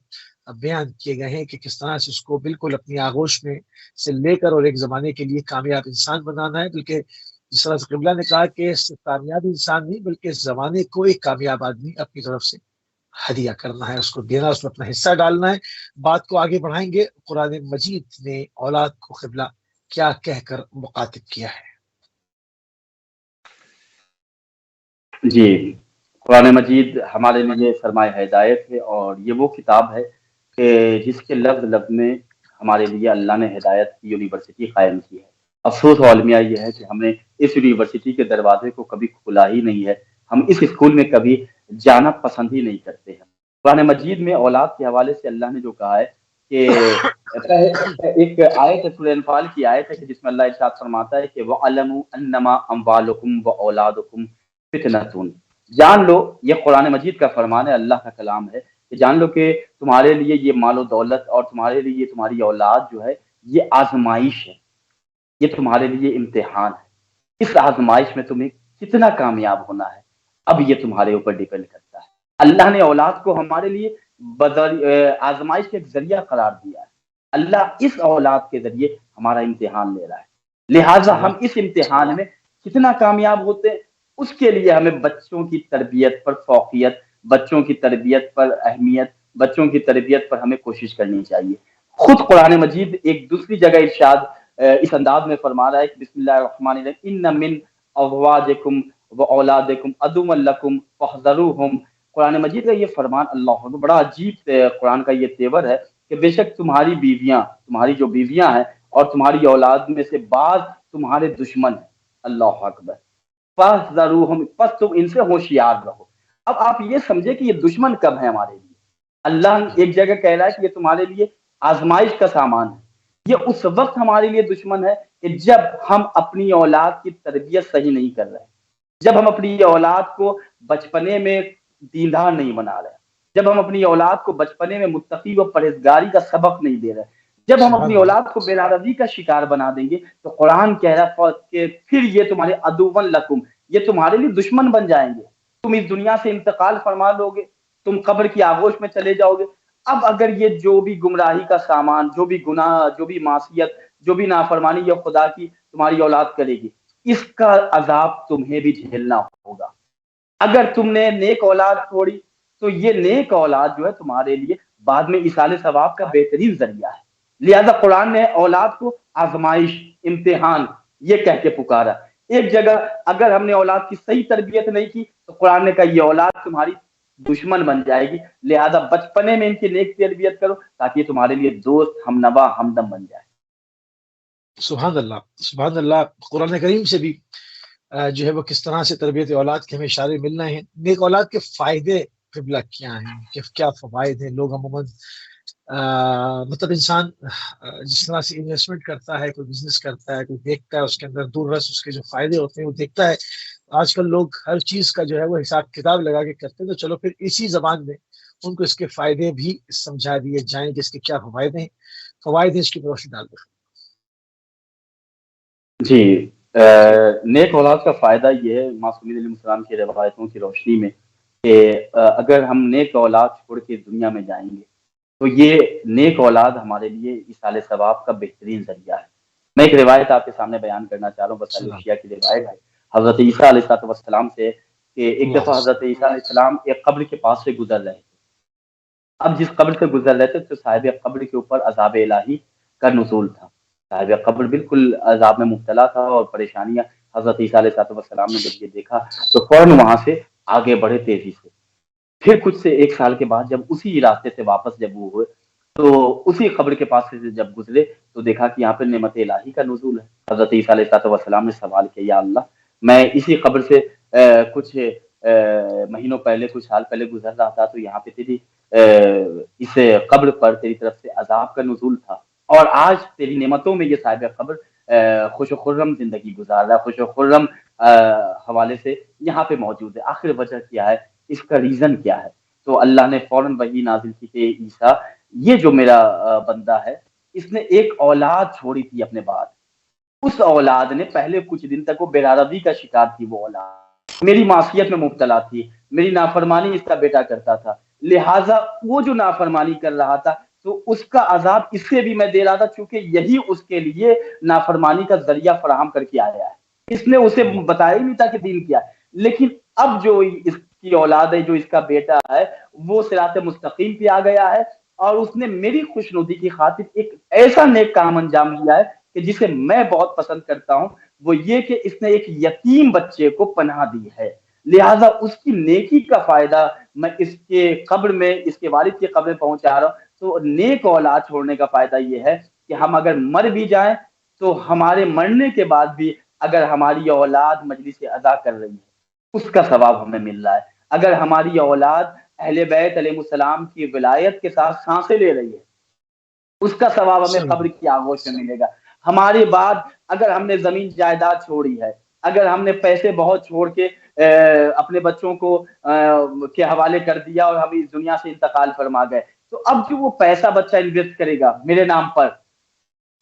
بیان کیے گئے ہیں کہ کس طرح سے اس کو بالکل اپنی آغوش میں سے لے کر اور ایک زمانے کے لیے کامیاب انسان بنانا ہے، بلکہ جس طرح سے قبلہ نے کہا کہ کامیاب انسان نہیں بلکہ اس زمانے کو ایک کامیاب آدمی اپنی طرف سے ہدیہ کرنا ہے، اس کو دینا، اس میں اپنا حصہ ڈالنا ہے۔ بات کو آگے بڑھائیں گے، قرآن مجید نے اولاد کو قبلہ کیا کہہ کر مخاطب کیا ہے؟ جی، قرآن مجید ہمارے لیے سرمایہ ہدایت ہے، اور یہ وہ کتاب ہے کہ جس کے لفظ لفظ میں ہمارے لیے اللہ نے ہدایت کی یونیورسٹی قائم کی ہے۔ افسوس و المیہ یہ ہے کہ ہم نے اس یونیورسٹی کے دروازے کو کبھی کھلا ہی نہیں ہے، ہم اس اسکول میں کبھی جانا پسند ہی نہیں کرتے ہیں۔ قرآن مجید میں اولاد کے حوالے سے اللہ نے جو کہا ہے کہ ایک آیت ہے، سورہ انفال کی آیت ہے کہ جس میں اللہ ارشاد فرماتا ہے کہ وَعَلَمُوا أَنَّمَا أَمْوَالُكُمْ وَأَوْلَادُكُمْ فتنتون، جان لو، یہ قرآن مجید کا فرمان ہے، اللہ کا کلام ہے کہ جان لو کہ تمہارے لیے یہ مال و دولت اور تمہارے لیے تمہاری اولاد جو ہے یہ آزمائش ہے، یہ تمہارے لیے امتحان ہے۔ اس آزمائش میں تمہیں کتنا کامیاب ہونا ہے اب یہ تمہارے اوپر ڈیپینڈ کرتا ہے۔ اللہ نے اولاد کو ہمارے لیے آزمائش کے ایک ذریعہ قرار دیا ہے۔ اللہ اس اولاد کے ذریعے ہمارا امتحان لے رہا ہے، لہٰذا ہم اس امتحان میں کتنا کامیاب ہوتے ہیں اس کے لیے ہمیں بچوں کی تربیت پر فوقیت، بچوں کی تربیت پر اہمیت، بچوں کی تربیت پر ہمیں کوشش کرنی چاہیے۔ خود قرآن مجید ایک دوسری جگہ ارشاد اس انداز میں فرما رہا ہے کہ بسم اللہ الرحمن الرحیم ان من ازواجکم واولادکم عدو لکم فاحذروہم۔ قرآن مجید کا یہ فرمان، اللہ اکبر، بڑا عجیب قرآن کا یہ تیور ہے کہ بے شک تمہاری بیویاں، تمہاری جو بیویاں ہیں اور تمہاری اولاد میں سے بعض تمہارے دشمن ہیں۔ اللہ اکبر، فاحذروہم، پس تم ان سے ہوشیار رہو۔ اب آپ یہ سمجھے کہ یہ دشمن کب ہے ہمارے لیے؟ اللہ ایک جگہ کہہ رہا ہے کہ یہ تمہارے لیے آزمائش کا سامان ہے، یہ اس وقت ہمارے لیے دشمن ہے کہ جب ہم اپنی اولاد کی تربیت صحیح نہیں کر رہے، جب ہم اپنی اولاد کو بچپنے میں دیندار نہیں بنا رہے، جب ہم اپنی اولاد کو بچپنے میں متقی و پرہیزگاری کا سبق نہیں دے رہے، جب ہم اپنی اولاد کو بے ناراضی کا شکار بنا دیں گے تو قرآن کہہ رہا ہے کہ پھر یہ تمہارے عدوً لکم، یہ تمہارے لیے دشمن بن جائیں گے۔ تم اس دنیا سے انتقال فرما لو گے، تم قبر کی آغوش میں چلے جاؤ گے۔ اب اگر یہ جو بھی گمراہی کا سامان، جو بھی گناہ، جو بھی معصیت، جو بھی نافرمانی یا خدا کی تمہاری اولاد کرے گی، اس کا عذاب تمہیں بھی جھیلنا ہوگا۔ اگر تم نے نیک اولاد چھوڑی تو یہ نیک اولاد جو ہے تمہارے لیے بعد میں ایصال ثواب کا بہترین ذریعہ ہے۔ لہذا قرآن نے اولاد کو آزمائش، امتحان یہ کہہ کے پکارا۔ ایک جگہ اگر ہم نے اولاد کی صحیح تربیت نہیں کی تو قرآن نے کہا یہ اولاد تمہاری دشمن بن جائے گی، لہذا بچپنے میں ان کی نیک تربیت کرو تاکہ یہ تمہارے لیے دوست، ہمنوا، ہمدم بن جائے۔ سبحان اللہ، سبحان اللہ۔ قرآن کریم سے بھی جو ہے وہ کس طرح سے تربیت اولاد کے ہمیں اشارے مل رہے ہیں۔ نیک اولاد کے فائدے قبلہ کیا ہیں، کہ کیا فوائد ہیں؟ لوگ عموماً مطلب انسان جس طرح سے انویسٹمنٹ کرتا ہے، کوئی بزنس کرتا ہے، کوئی دیکھتا ہے اس کے اندر دور رس اس کے جو فائدے ہوتے ہیں وہ دیکھتا ہے۔ آج کل لوگ ہر چیز کا جو ہے وہ حساب کتاب لگا کے کرتے ہیں، تو چلو پھر اسی زبان میں ان کو اس کے فائدے بھی سمجھا دیے جائیں کہ اس کے کیا فوائد ہیں، فوائد ہیں، اس کی روشنی ڈال دیں۔ جی، نیک اولاد کا فائدہ یہ ہے معصومین علیہ السلام کی روایتوں کی روشنی میں کہ اگر ہم نیک اولاد چھوڑ کے دنیا میں جائیں گے تو یہ نیک اولاد ہمارے لیے ایصال ثواب کا بہترین ذریعہ ہے۔ میں ایک روایت آپ کے سامنے بیان کرنا چاہ رہا ہوں، بصائر الشیعہ کی روایت ہے حضرت عیسیٰ علیہ السلام سے کہ ایک دفعہ حضرت عیسیٰ علیہ السلام ایک قبر کے پاس سے گزر رہے تھے۔ اب جس قبر سے گزر رہے تھے تو صاحب قبر کے اوپر عذاب الہی کا نزول تھا، صاحب قبر بالکل عذاب میں مبتلا تھا اور پریشانیاں۔ حضرت عیسیٰ علیہ السلام نے جب یہ دیکھا تو فوراً وہاں سے آگے بڑھے تیزی سے۔ پھر کچھ سے ایک سال کے بعد جب اسی راستے سے واپس جب وہ ہوئے تو اسی قبر کے پاس سے جب گزرے تو دیکھا کہ یہاں پہ نعمت الہی کا نزول ہے۔ حضرت عیسیٰ علیہ السلام نے سوال کیا، یا اللہ، میں اسی قبر سے کچھ مہینوں پہلے، کچھ سال پہلے گزر رہا تھا تو یہاں پہ تیری اس قبر پر تیری طرف سے عذاب کا نزول تھا، اور آج تیری نعمتوں میں یہ صاحب قبر خوش و خرم زندگی گزار رہا ہے، خوش و خرم حوالے سے یہاں پہ موجود ہے، آخر وجہ کیا ہے، اس کا ریزن کیا ہے؟ تو اللہ نے فوراً وحی نازل کی کہ عیسیٰ یہ جو میرا بندہ ہے اس نے ایک اولاد چھوڑی تھی اپنے بعد، اس اولاد نے پہلے کچھ دن تک وہ بے کا شکار تھی، وہ اولاد میری معصیت میں مبتلا تھی، میری نافرمانی اس کا بیٹا کرتا تھا، لہٰذا وہ جو نافرمانی کر رہا تھا تو اس کا عذاب اس سے بھی میں دے رہا تھا، چونکہ یہی اس کے لیے نافرمانی کا ذریعہ فراہم کر کے آیا ہے، اس نے اسے بتایا ہی نہیں تھا کہ دین کیا ہے۔ لیکن اب جو اس کی اولاد ہے، جو اس کا بیٹا ہے، وہ صراط مستقیم پہ آ گیا ہے اور اس نے میری خوشنودی کی خاطر ایک ایسا نیک کام انجام دیا ہے کہ جسے میں بہت پسند کرتا ہوں، وہ یہ کہ اس نے ایک یتیم بچے کو پناہ دی ہے، لہٰذا اس کی نیکی کا فائدہ میں اس کے قبر میں، اس کے والد کی قبر میں پہنچا رہا ہوں۔ تو نیک اولاد چھوڑنے کا فائدہ یہ ہے کہ ہم اگر مر بھی جائیں تو ہمارے مرنے کے بعد بھی اگر ہماری اولاد مجلس اذا کر رہی ہے اس کا ثواب ہمیں مل رہا ہے، اگر ہماری اولاد اہل بیت علیہ السلام کی ولایت کے ساتھ سانسیں لے رہی ہے اس کا ثواب ہمیں قبر کی آغوش میں ملے گا۔ ہمارے بعد اگر ہم نے زمین جائیداد چھوڑی ہے، اگر ہم نے پیسے بہت چھوڑ کے اپنے بچوں کو کے حوالے کر دیا اور ہم اس دنیا سے انتقال فرما گئے، تو اب جو وہ پیسہ بچہ انویسٹ کرے گا میرے نام پر،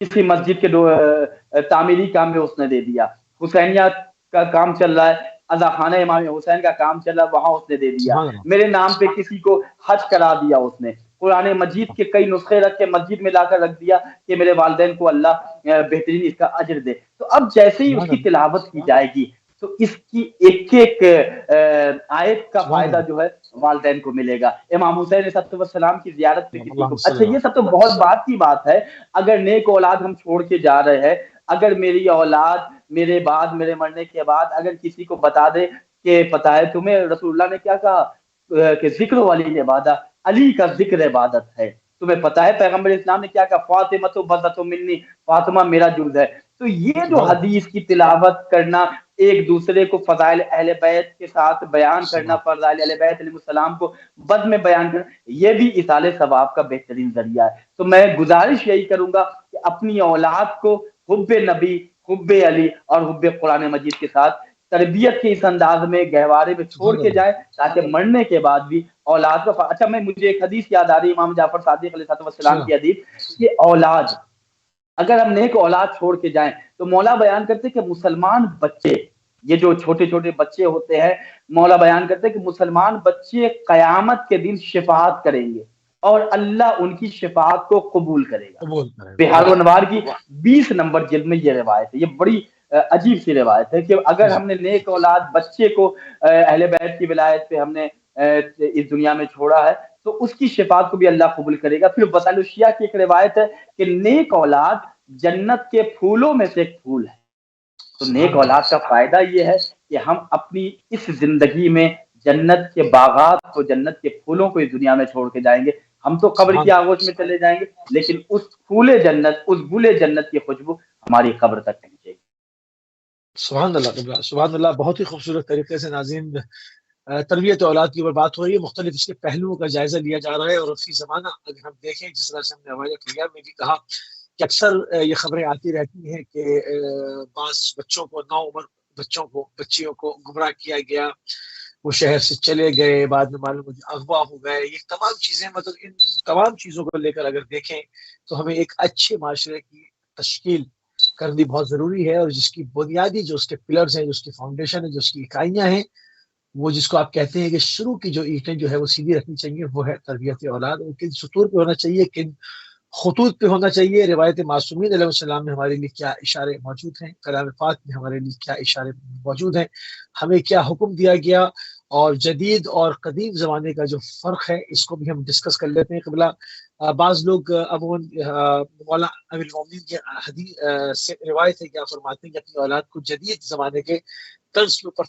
کسی مسجد کے تعمیری کام میں اس نے دے دیا، حسینیہ کا کام چل رہا ہے، اذا خانہ امام حسین کا کام چل رہا ہے، وہاں اس نے دے دیا، میرے نام پہ کسی کو حج کرا دیا، اس نے قرآن مجید کے کئی نسخے رکھ کے مسجد میں لا کر رکھ دیا کہ میرے والدین کو اللہ بہترین اس کا اجر دے، تو اب جیسے ہی اس کی تلاوت کی جائے گی تو اس کی ایک ایک آیت کا فائدہ جو ہے والدین کو ملے گا۔ امام حسین علیہ السلام کی زیارت پہ کسی کو، اچھا یہ سب تو بہت بات کی بات ہے، اگر نیک اولاد ہم چھوڑ کے جا رہے ہیں، اگر میری اولاد میرے بعد، میرے مرنے کے بعد اگر کسی کو بتا دے کہ پتہ ہے تمہیں رسول اللہ نے کیا کہا کہ ذکر والی عبادت، علی کا ذکر عبادت ہے، تمہیں پتہ ہے پیغمبر اسلام نے کیا کہا، فاطمہ تو بذۃ منی، فاطمہ میرا جلد ہے۔ تو یہ جو حدیث کی تلاوت کرنا، ایک دوسرے کو فضائل اہل بیت کے ساتھ بیان کرنا، فضائل اہل بیت علیہ السلام کو بد میں بیان کرنا، یہ بھی ایصال ثواب کا بہترین ذریعہ ہے۔ تو میں گزارش یہی کروں گا کہ اپنی اولاد کو حب نبی، حب علی اور حب قرآن مجید کے ساتھ تربیت کے اس انداز میں گہوارے میں چھوڑ کے جائے تاکہ مرنے کے بعد بھی اولاد کو اچھا مجھے ایک حدیث یاد آ رہی ہے امام جعفر صادق علیہ السلام کی حدیث کہ اولاد اگر ہم نیک اولاد چھوڑ کے جائیں تو مولا بیان کرتے کہ مسلمان بچے، یہ جو چھوٹے چھوٹے بچے ہوتے ہیں، مولا بیان کرتے کہ مسلمان بچے قیامت کے دن شفاعت کریں گے اور اللہ ان کی شفاعت کو قبول کرے گا۔ بہار و انوار کی 20 نمبر جلد میں یہ روایت ہے، یہ بڑی عجیب سی روایت ہے کہ اگر ہم نے نیک اولاد بچے کو اہل بیت کی ولایت پہ ہم نے اس دنیا میں چھوڑا ہے تو اس کی شفاعت کو بھی اللہ قبول کرے گا۔ پھر وسائل الشیعہ کی ایک روایت ہے کہ نیک اولاد جنت کے پھولوں میں سے ایک پھول ہے۔ تو نیک اولاد کا فائدہ یہ ہے کہ ہم اپنی اس زندگی میں جنت کے باغات کو، جنت کے پھولوں کو اس دنیا میں چھوڑ کے جائیں گے۔ ہم تو قبر کی آغوش میں چلے جائیں گے لیکن اس پھول جنت، اس گل جنت کی خوشبو ہماری قبر تک پہنچے گی۔ سبحان اللہ، سبحان اللہ، بہت ہی خوبصورت طریقے سے ناظرین تربیت اولاد کی اوپر بات ہو رہی ہے، مختلف اس کے پہلوؤں کا جائزہ لیا جا رہا ہے، اور فی زمانہ اگر ہم دیکھیں جس طرح سے ہم نے ہمارے کلیئر میں بھی کہا کہ اکثر یہ خبریں آتی رہتی ہیں کہ بعض بچوں کو، نو عمر بچوں کو، بچیوں کو گمراہ کیا گیا، وہ شہر سے چلے گئے، بعد میں معلوم اغوا ہو گئے، یہ تمام چیزیں، مطلب ان تمام چیزوں کو لے کر اگر دیکھیں تو ہمیں ایک اچھے معاشرے کی تشکیل کرنی بہت ضروری ہے، اور جس کی بنیادی جو اس کے پلرز ہیں، جو اس کی فاؤنڈیشن ہے، جو اس کی اکائیاں ہیں، وہ جس کو آپ کہتے ہیں کہ شروع کی جو اینٹیں جو ہے وہ سیدھی رکھنی چاہیے، وہ ہے تربیت اولاد۔ اور کن سطور پہ ہونا چاہیے، کن خطوط پہ ہونا چاہیے، روایت معصومین علیہ السلام میں ہمارے لیے کیا اشارے موجود ہیں، کلام پاک میں ہمارے لیے کیا اشارے موجود ہیں، ہمیں کیا حکم دیا گیا، اور جدید اور قدیم زمانے کا جو فرق ہے اس کو بھی ہم ڈسکس کر لیتے ہیں۔ قبلہ بعض لوگ عموماً مولا امیر المومنین کی حدیث سے روایت ہے، کیا فرماتے ہیں کہ اپنی اولاد کو جدید زمانے کے طرز کے اوپر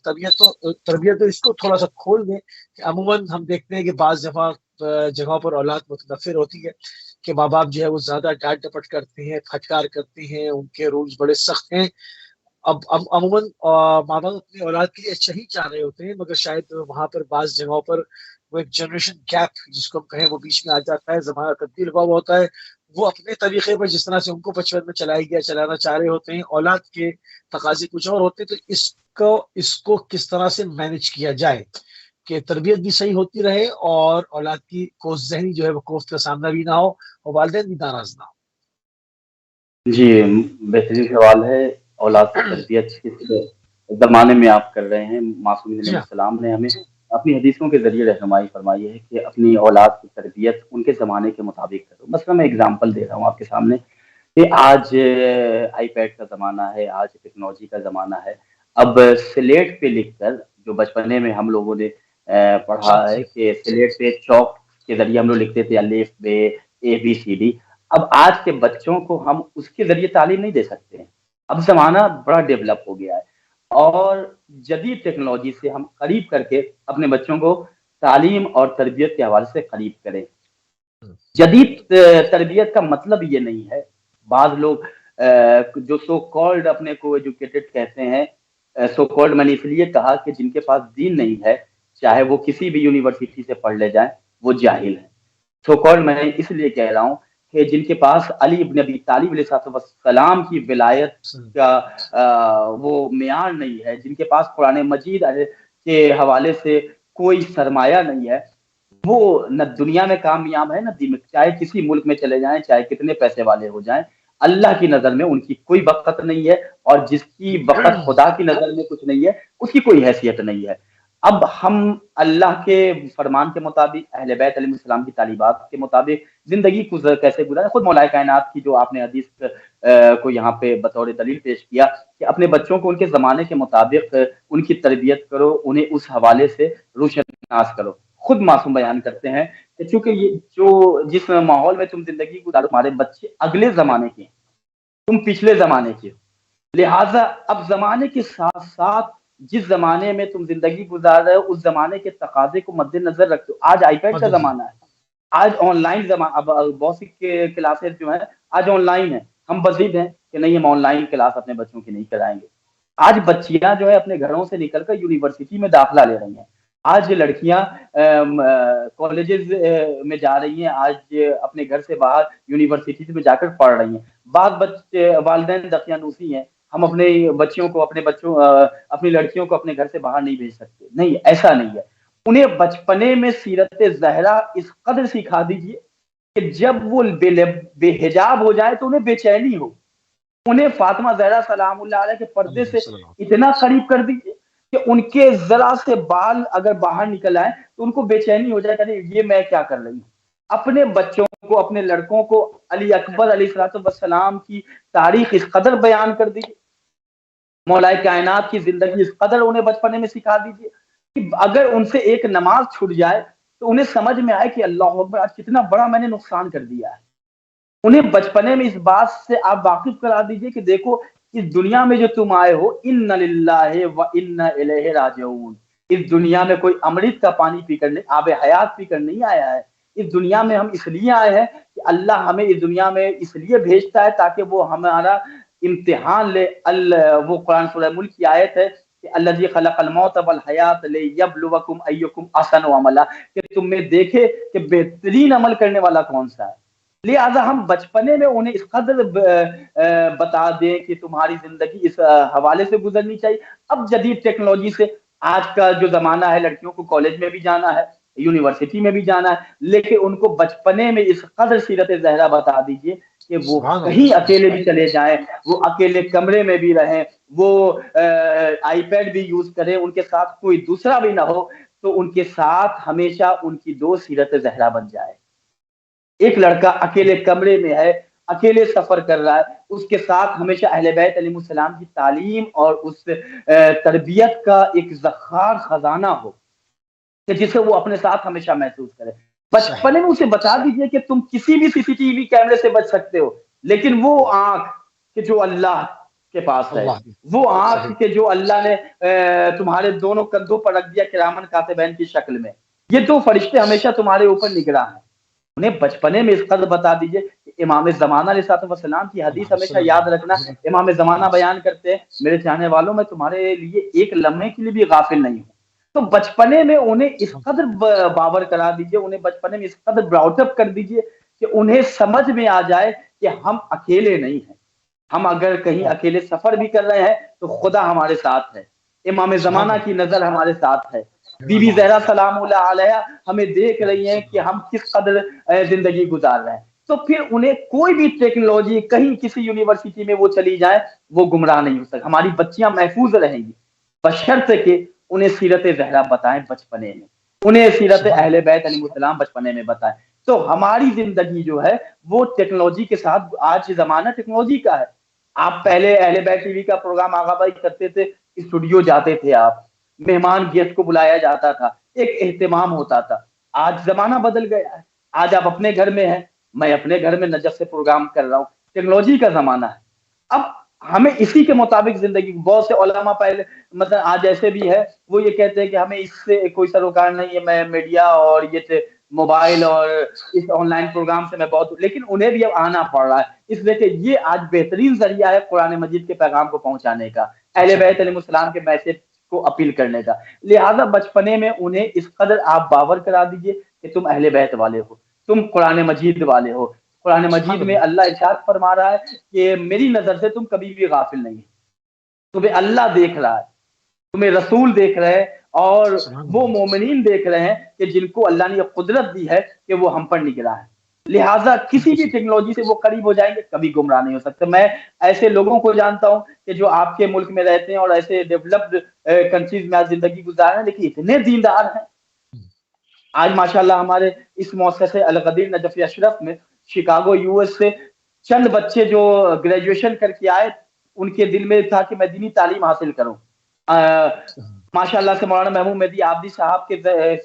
تربیت، اس کو تھوڑا سا کھول دیں کہ عموماً ہم دیکھتے ہیں کہ بعض جگہوں پر اولاد متنفر ہوتی ہے کہ ماں باپ جو ہے وہ زیادہ ڈانٹ ڈپٹ کرتے ہیں، پھٹکار کرتے ہیں، ان کے رولز بڑے سخت ہیں۔ اب عموماً ماں باپ اپنی اولاد کے لیے اچھا ہی چاہ رہے ہوتے ہیں، مگر شاید وہاں پر بعض جگہوں پر وہ ایک جنریشن گیپ جس کو ہم کہیں وہ بیچ میں آ جاتا ہے، زمانہ تبدیل ہوا ہوتا ہے، وہ اپنے طریقے پر جس طرح سے ان کو بچپن میں چلایا گیا چلانا چاہ رہے ہوتے ہیں، اولاد کے تقاضے کچھ اور ہوتے ہیں، تو اس کو کس طرح سے مینج کیا جائے، کہ تربیت بھی صحیح ہوتی رہے اور اولاد کی کو ذہنی جو ہے وہ کوفت کا سامنا بھی نہ ہو اور والدین بھی ناراض نہ جی، بہترین سوال ہے۔ اولاد کی ہو۔ تربیت کس زمانے میں آپ کر رہے ہیں؟ معصومین جی علیہ ہاں، السلام نے ہمیں اپنی حدیثوں کے ذریعے رہنمائی فرمائی ہے کہ اپنی اولاد کی تربیت ان کے زمانے کے مطابق کرو۔ مثلا میں اگزامپل دے رہا ہوں آپ کے سامنے کہ آج آئی پیڈ کا زمانہ ہے، آج ٹیکنالوجی کا زمانہ ہے۔ اب سلیٹ پہ لکھ کر، جو بچپنے میں ہم لوگوں نے پڑھا جی ہے کہ سلیٹ پہ چوک کے ذریعے ہم لوگ لکھتے تھے الف بے اے بی سی ڈی، اب آج کے بچوں کو ہم اس کے ذریعے تعلیم نہیں دے سکتے ہیں۔ اب زمانہ بڑا ڈیولپ ہو گیا ہے اور جدید ٹیکنالوجی سے ہم قریب کر کے اپنے بچوں کو تعلیم اور تربیت کے حوالے سے قریب کریں۔ جدید تربیت کا مطلب یہ نہیں ہے، بعض لوگ جو سو کالڈ اپنے کو ایجوکیٹڈ کہتے ہیں، سو کالڈ میں نے اس لیے کہا کہ جن کے پاس دین نہیں ہے، چاہے وہ کسی بھی یونیورسٹی سے پڑھ لے جائیں، وہ جاہل ہیں۔ سو کالڈ میں اس لیے کہہ رہا ہوں کہ جن کے پاس علی ابن ابی طالب علیہ السلام کی ولایت کا وہ معیار نہیں ہے، جن کے پاس قرآن مجید کے حوالے سے کوئی سرمایہ نہیں ہے، وہ نہ دنیا میں کامیاب ہے نہ دین میں، چاہے کسی ملک میں چلے جائیں، چاہے کتنے پیسے والے ہو جائیں، اللہ کی نظر میں ان کی کوئی وقت نہیں ہے، اور جس کی وقت خدا کی نظر میں کچھ نہیں ہے اس کی کوئی حیثیت نہیں ہے۔ اب ہم اللہ کے فرمان کے مطابق، اہل بیت علیہ السلام کی تعلیمات کے مطابق زندگی کیسے گزارے، خود مولا کائنات کی جو آپ نے حدیث کو یہاں پہ بطور دلیل پیش کیا کہ اپنے بچوں کو ان کے زمانے کے مطابق ان کی تربیت کرو، انہیں اس حوالے سے روشناس کرو۔ خود معصوم بیان کرتے ہیں کہ چونکہ یہ جس ماحول میں تم زندگی گزارو، تمہارے بچے اگلے زمانے کے ہیں، تم پچھلے زمانے کے ہو، لہٰذا اب زمانے کے ساتھ ساتھ جس زمانے میں تم زندگی گزار رہے ہو اس زمانے کے تقاضے کو مد نظر رکھتے ہو۔ آج آئی پیڈ کا زمانہ ہے، آج آن لائن زمانہ، اب بہت سی کلاسز جو ہیں آج آن لائن ہیں، ہم بضد ہیں کہ نہیں ہم آن لائن کلاس اپنے بچوں کی نہیں کرائیں گے۔ آج بچیاں جو ہے اپنے گھروں سے نکل کر یونیورسٹی میں داخلہ لے رہی ہیں، آج لڑکیاں کالجز میں جا رہی ہیں، آج اپنے گھر سے باہر یونیورسٹی میں جا کر پڑھ رہی ہیں۔ بعض بچے والدین دقیانوسی ہیں، ہم اپنے اپنی لڑکیوں کو اپنے گھر سے باہر نہیں بھیج سکتے، نہیں، ایسا نہیں ہے۔ انہیں بچپنے میں سیرت زہرا اس قدر سکھا دیجیے کہ جب وہ بے حجاب ہو جائے تو انہیں بے چینی ہو۔ انہیں فاطمہ زہرا سلام اللہ علیہ کے پردے سے اتنا قریب کر دیجیے کہ ان کے ذرا سے بال اگر باہر نکل آئے تو ان کو بے چینی ہو جائے کہ یہ میں کیا کر رہی ہوں۔ اپنے بچوں کو، اپنے لڑکوں کو علی اکبر علیہ السلام کی تاریخ اس قدر بیان کر دیجیے، مولا کائنات کی زندگی اس قدر انہیں بچپنے میں سکھا دیجیے کہ اگر ان سے ایک نماز چھوٹ جائے تو انہیں سمجھ میں آئے کہ اللہ اکبر، آج کتنا بڑا میں نے نقصان کر دیا ہے۔ انہیں بچپنے میں اس بات سے آپ واقف کرا دیجئے کہ دیکھو اس دنیا میں جو تم آئے ہو، ان للہ و انا الیہ راجعون، اس دنیا میں کوئی امرت کا پانی پی کر نہیں، آب حیات پی کر نہیں آیا ہے۔ اس دنیا میں ہم اس لیے آئے ہیں کہ اللہ ہمیں اس دنیا میں اس لیے بھیجتا ہے تاکہ وہ ہمارا امتحان لے۔ وہ قرآن سورہ ملک کی آیت ہے کہ الذی خلق الموت والحیات لیبلوکم ایکم احسن عملا، کہ تم میں دیکھے کہ بہترین عمل کرنے والا کون سا ہے۔ لہٰذا ہم بچپنے میں انہیں اس قدر بتا دیں کہ تمہاری زندگی اس حوالے سے گزرنی چاہیے۔ اب جدید ٹیکنالوجی سے آج کا جو زمانہ ہے، لڑکیوں کو کالج میں بھی جانا ہے، یونیورسٹی میں بھی جانا ہے، لیکن ان کو بچپنے میں اس قدر سیرت زہرا بتا دیجئے کہ وہ سبحان اللہ، کہیں اکیلے بھی چلے جائیں، وہ اکیلے کمرے میں بھی رہیں، وہ آئی پیڈ بھی یوز کریں، ان کے ساتھ کوئی دوسرا بھی نہ ہو، تو ان کے ساتھ ہمیشہ ان کی دو سیرت زہرا بن جائے۔ ایک لڑکا اکیلے کمرے میں ہے، اکیلے سفر کر رہا ہے، اس کے ساتھ ہمیشہ اہل بیت علیہ السلام کی تعلیم اور اس تربیت کا ایک ذخار خزانہ ہو کہ جسے وہ اپنے ساتھ ہمیشہ محسوس کرے۔ بچپنے میں اسے بتا دیجئے کہ تم کسی بھی سی سی ٹی وی کیمرے سے بچ سکتے ہو، لیکن وہ آنکھ کہ جو اللہ کے پاس ہے، وہ آنکھ کہ جو اللہ نے تمہارے دونوں کندھوں پر رکھ دیا کرامن کاتبین کی شکل میں، یہ دو فرشتے ہمیشہ تمہارے اوپر نگراں ہیں۔ انہیں بچپنے میں اس قدر بتا دیجئے کہ امام زمانہ علیہ السلام کی حدیث ہمیشہ یاد رکھنا۔ امام زمانہ بیان کرتے ہیں، میرے چاہنے والوں میں تمہارے لیے ایک لمحے کے لیے بھی غافل نہیں ہوں۔ تو بچپنے میں انہیں اس قدر باور کرا دیجئے، انہیں بچپنے میں اس قدر براؤٹ اپ کر دیجئے کہ انہیں سمجھ میں آ جائے کہ ہم اکیلے نہیں ہیں، ہم اگر کہیں اکیلے سفر بھی کر رہے ہیں تو خدا ہمارے ساتھ ہے، امام زمانہ کی نظر ہمارے ساتھ ہے۔ بی زہرا سلام اللہ علیہ ہمیں دیکھ رہی ہیں کہ ہم کس قدر زندگی گزار رہے ہیں. تو پھر انہیں کوئی بھی ٹیکنالوجی کہیں کسی یونیورسٹی میں وہ چلی جائے وہ گمراہ نہیں ہو سکتا. ہماری بچیاں محفوظ رہیں گی بشرط کہ انہیں سیرت زہرا بتائیں بچپنے میں, انہیں سیرت اہل بیت علیہ السلام بچپنے میں بتائیں. تو ہماری زندگی جو ہے وہ ٹیکنالوجی کے ساتھ, آج زمانہ ٹیکنالوجی کا ہے. آپ پہلے اہل بیت ٹی وی کا پروگرام آغا بھائی کرتے تھے, اسٹوڈیو جاتے تھے, آپ مہمان گیسٹ کو بلایا جاتا تھا, ایک اہتمام ہوتا تھا. آج زمانہ بدل گیا ہے, آج آپ اپنے گھر میں ہیں, میں اپنے گھر میں نجف سے پروگرام کر رہا ہوں. ٹیکنالوجی کا زمانہ ہے. اب ہمیں اسی کے مطابق زندگی, بہت سے علماء پہلے مطلب آج ایسے بھی ہے وہ یہ کہتے ہیں کہ ہمیں اس سے کوئی سروکار نہیں ہے, میں میڈیا اور یہ موبائل اور اس آن لائن پروگرام سے میں بہت, لیکن انہیں بھی اب آنا پڑ رہا ہے, اس لیے کہ یہ آج بہترین ذریعہ ہے قرآن مجید کے پیغام کو پہنچانے کا, اہل بیت علیہ السلام کے میسج کو اپیل کرنے کا. لہذا بچپنے میں انہیں اس قدر آپ باور کرا دیجئے کہ تم اہل بیت والے ہو, تم قرآن مجید والے ہو. قرآن مجید میں اللہ ارشاد فرما رہا ہے کہ میری نظر سے تم کبھی بھی غافل نہیں, تمہیں اللہ دیکھ رہا ہے, تمہیں رسول دیکھ رہے ہیں, اور وہ مومنین دیکھ رہے ہیں کہ جن کو اللہ نے یہ قدرت دی ہے کہ وہ ہم پر نگراں ہے. لہٰذا کسی بھی ٹیکنالوجی سے وہ قریب ہو جائیں گے, کبھی گمراہ نہیں ہو سکتے. میں ایسے لوگوں کو جانتا ہوں کہ جو آپ کے ملک میں رہتے ہیں اور ایسے ڈیولپڈ کنٹریز میں آج زندگی گزار رہے ہیں, لیکن اتنے دیندار ہیں. آج ماشاءاللہ ہمارے اس مؤسسے القدیر نجف اشرف میں شکاگو یو ایس سے چند بچے جو گریجویشن کر کے آئے, ان کے دل میں تھا کہ میں دینی تعلیم حاصل کروں. ماشاءاللہ سے مولانا محمود مہدی عابدی صاحب کے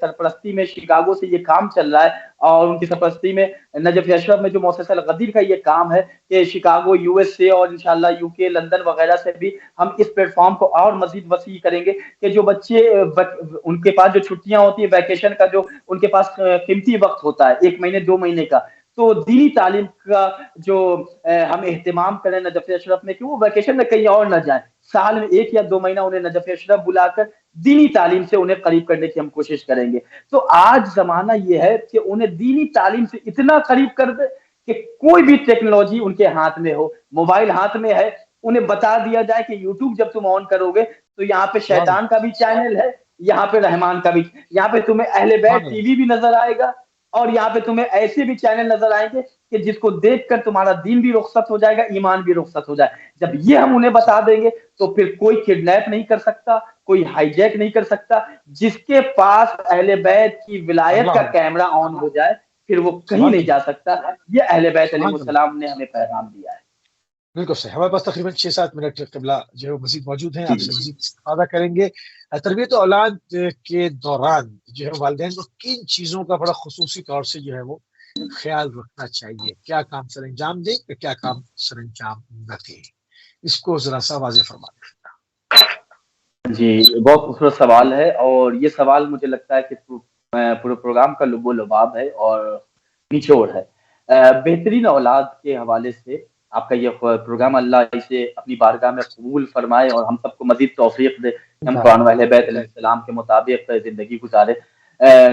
سرپرستی میں شکاگو سے یہ کام چل رہا ہے, اور ان کی سرپرستی میں نجف اشرف میں جو مؤسسہ القدیر کا یہ کام ہے کہ شکاگو یو ایس سے اور انشاءاللہ یو کے لندن وغیرہ سے بھی ہم اس پلیٹ فارم کو اور مزید وسیع کریں گے کہ جو بچے ان کے پاس جو چھٹیاں ہوتی ہیں, ویکیشن کا جو ان کے پاس قیمتی وقت ہوتا ہے 1 مہینے 2 مہینے کا, تو دینی تعلیم کا جو ہم اہتمام کریں نجف اشرف میں کہ وہ ویکیشن میں کہیں اور نہ جائیں, سال میں 1 یا 2 مہینہ انہیں نجف اشرف بلا کر دینی تعلیم سے انہیں قریب کرنے کی ہم کوشش کریں گے. تو آج زمانہ یہ ہے کہ انہیں دینی تعلیم سے اتنا قریب کر دے کہ کوئی بھی ٹیکنالوجی ان کے ہاتھ میں ہو, موبائل ہاتھ میں ہے, انہیں بتا دیا جائے کہ یوٹیوب جب تم آن کرو گے تو یہاں پہ شیطان کا بھی چینل ہے, یہاں پہ رحمان کا بھی, یہاں پہ تمہیں اہل بیت ٹی وی بھی نظر آئے گا, اور یہاں پہ تمہیں ایسے بھی چینل نظر آئیں گے کہ جس کو دیکھ کر تمہارا دین بھی رخصت ہو جائے گا, ایمان بھی رخصت ہو جائے. جب یہ ہم انہیں بتا دیں گے تو پھر کوئی کڈنیپ نہیں کر سکتا, کوئی ہائی جیک نہیں کر سکتا. جس کے پاس اہل بیت کی ولایت کا کیمرہ آن ہو جائے پھر وہ کہیں نہیں جا سکتا. یہ اہل بیت علیہ السلام نے ہمیں پیغام دیا ہے. بالکل صحیح. ہمارے پاس تقریباً 6-7 منٹ قبلہ جو ہے مزید موجود ہیں, آپ سے مزید استفادہ کریں گے. تربیت اولاد کے دوران جو ہے والدین کو کن چیزوں کا بڑا خصوصی طور سے جو ہے وہ خیال رکھنا چاہیے, کیا کام سر انجام دیں, کیا کام سر انجام نہ دیں, اس کو ذرا سا واضح فرما دیں. جی بہت خوبصورت سوال ہے, اور یہ سوال مجھے لگتا ہے کہ پورے پروگرام کا لب و لباب ہے اور نچوڑ ہے. بہترین اولاد کے حوالے سے آپ کا یہ پروگرام اللہ اسے اپنی بارگاہ میں قبول فرمائے اور ہم سب کو مزید توفیق دے کہ ہم قرآن و اہل بیت علیہ السلام کے مطابق زندگی گزارے.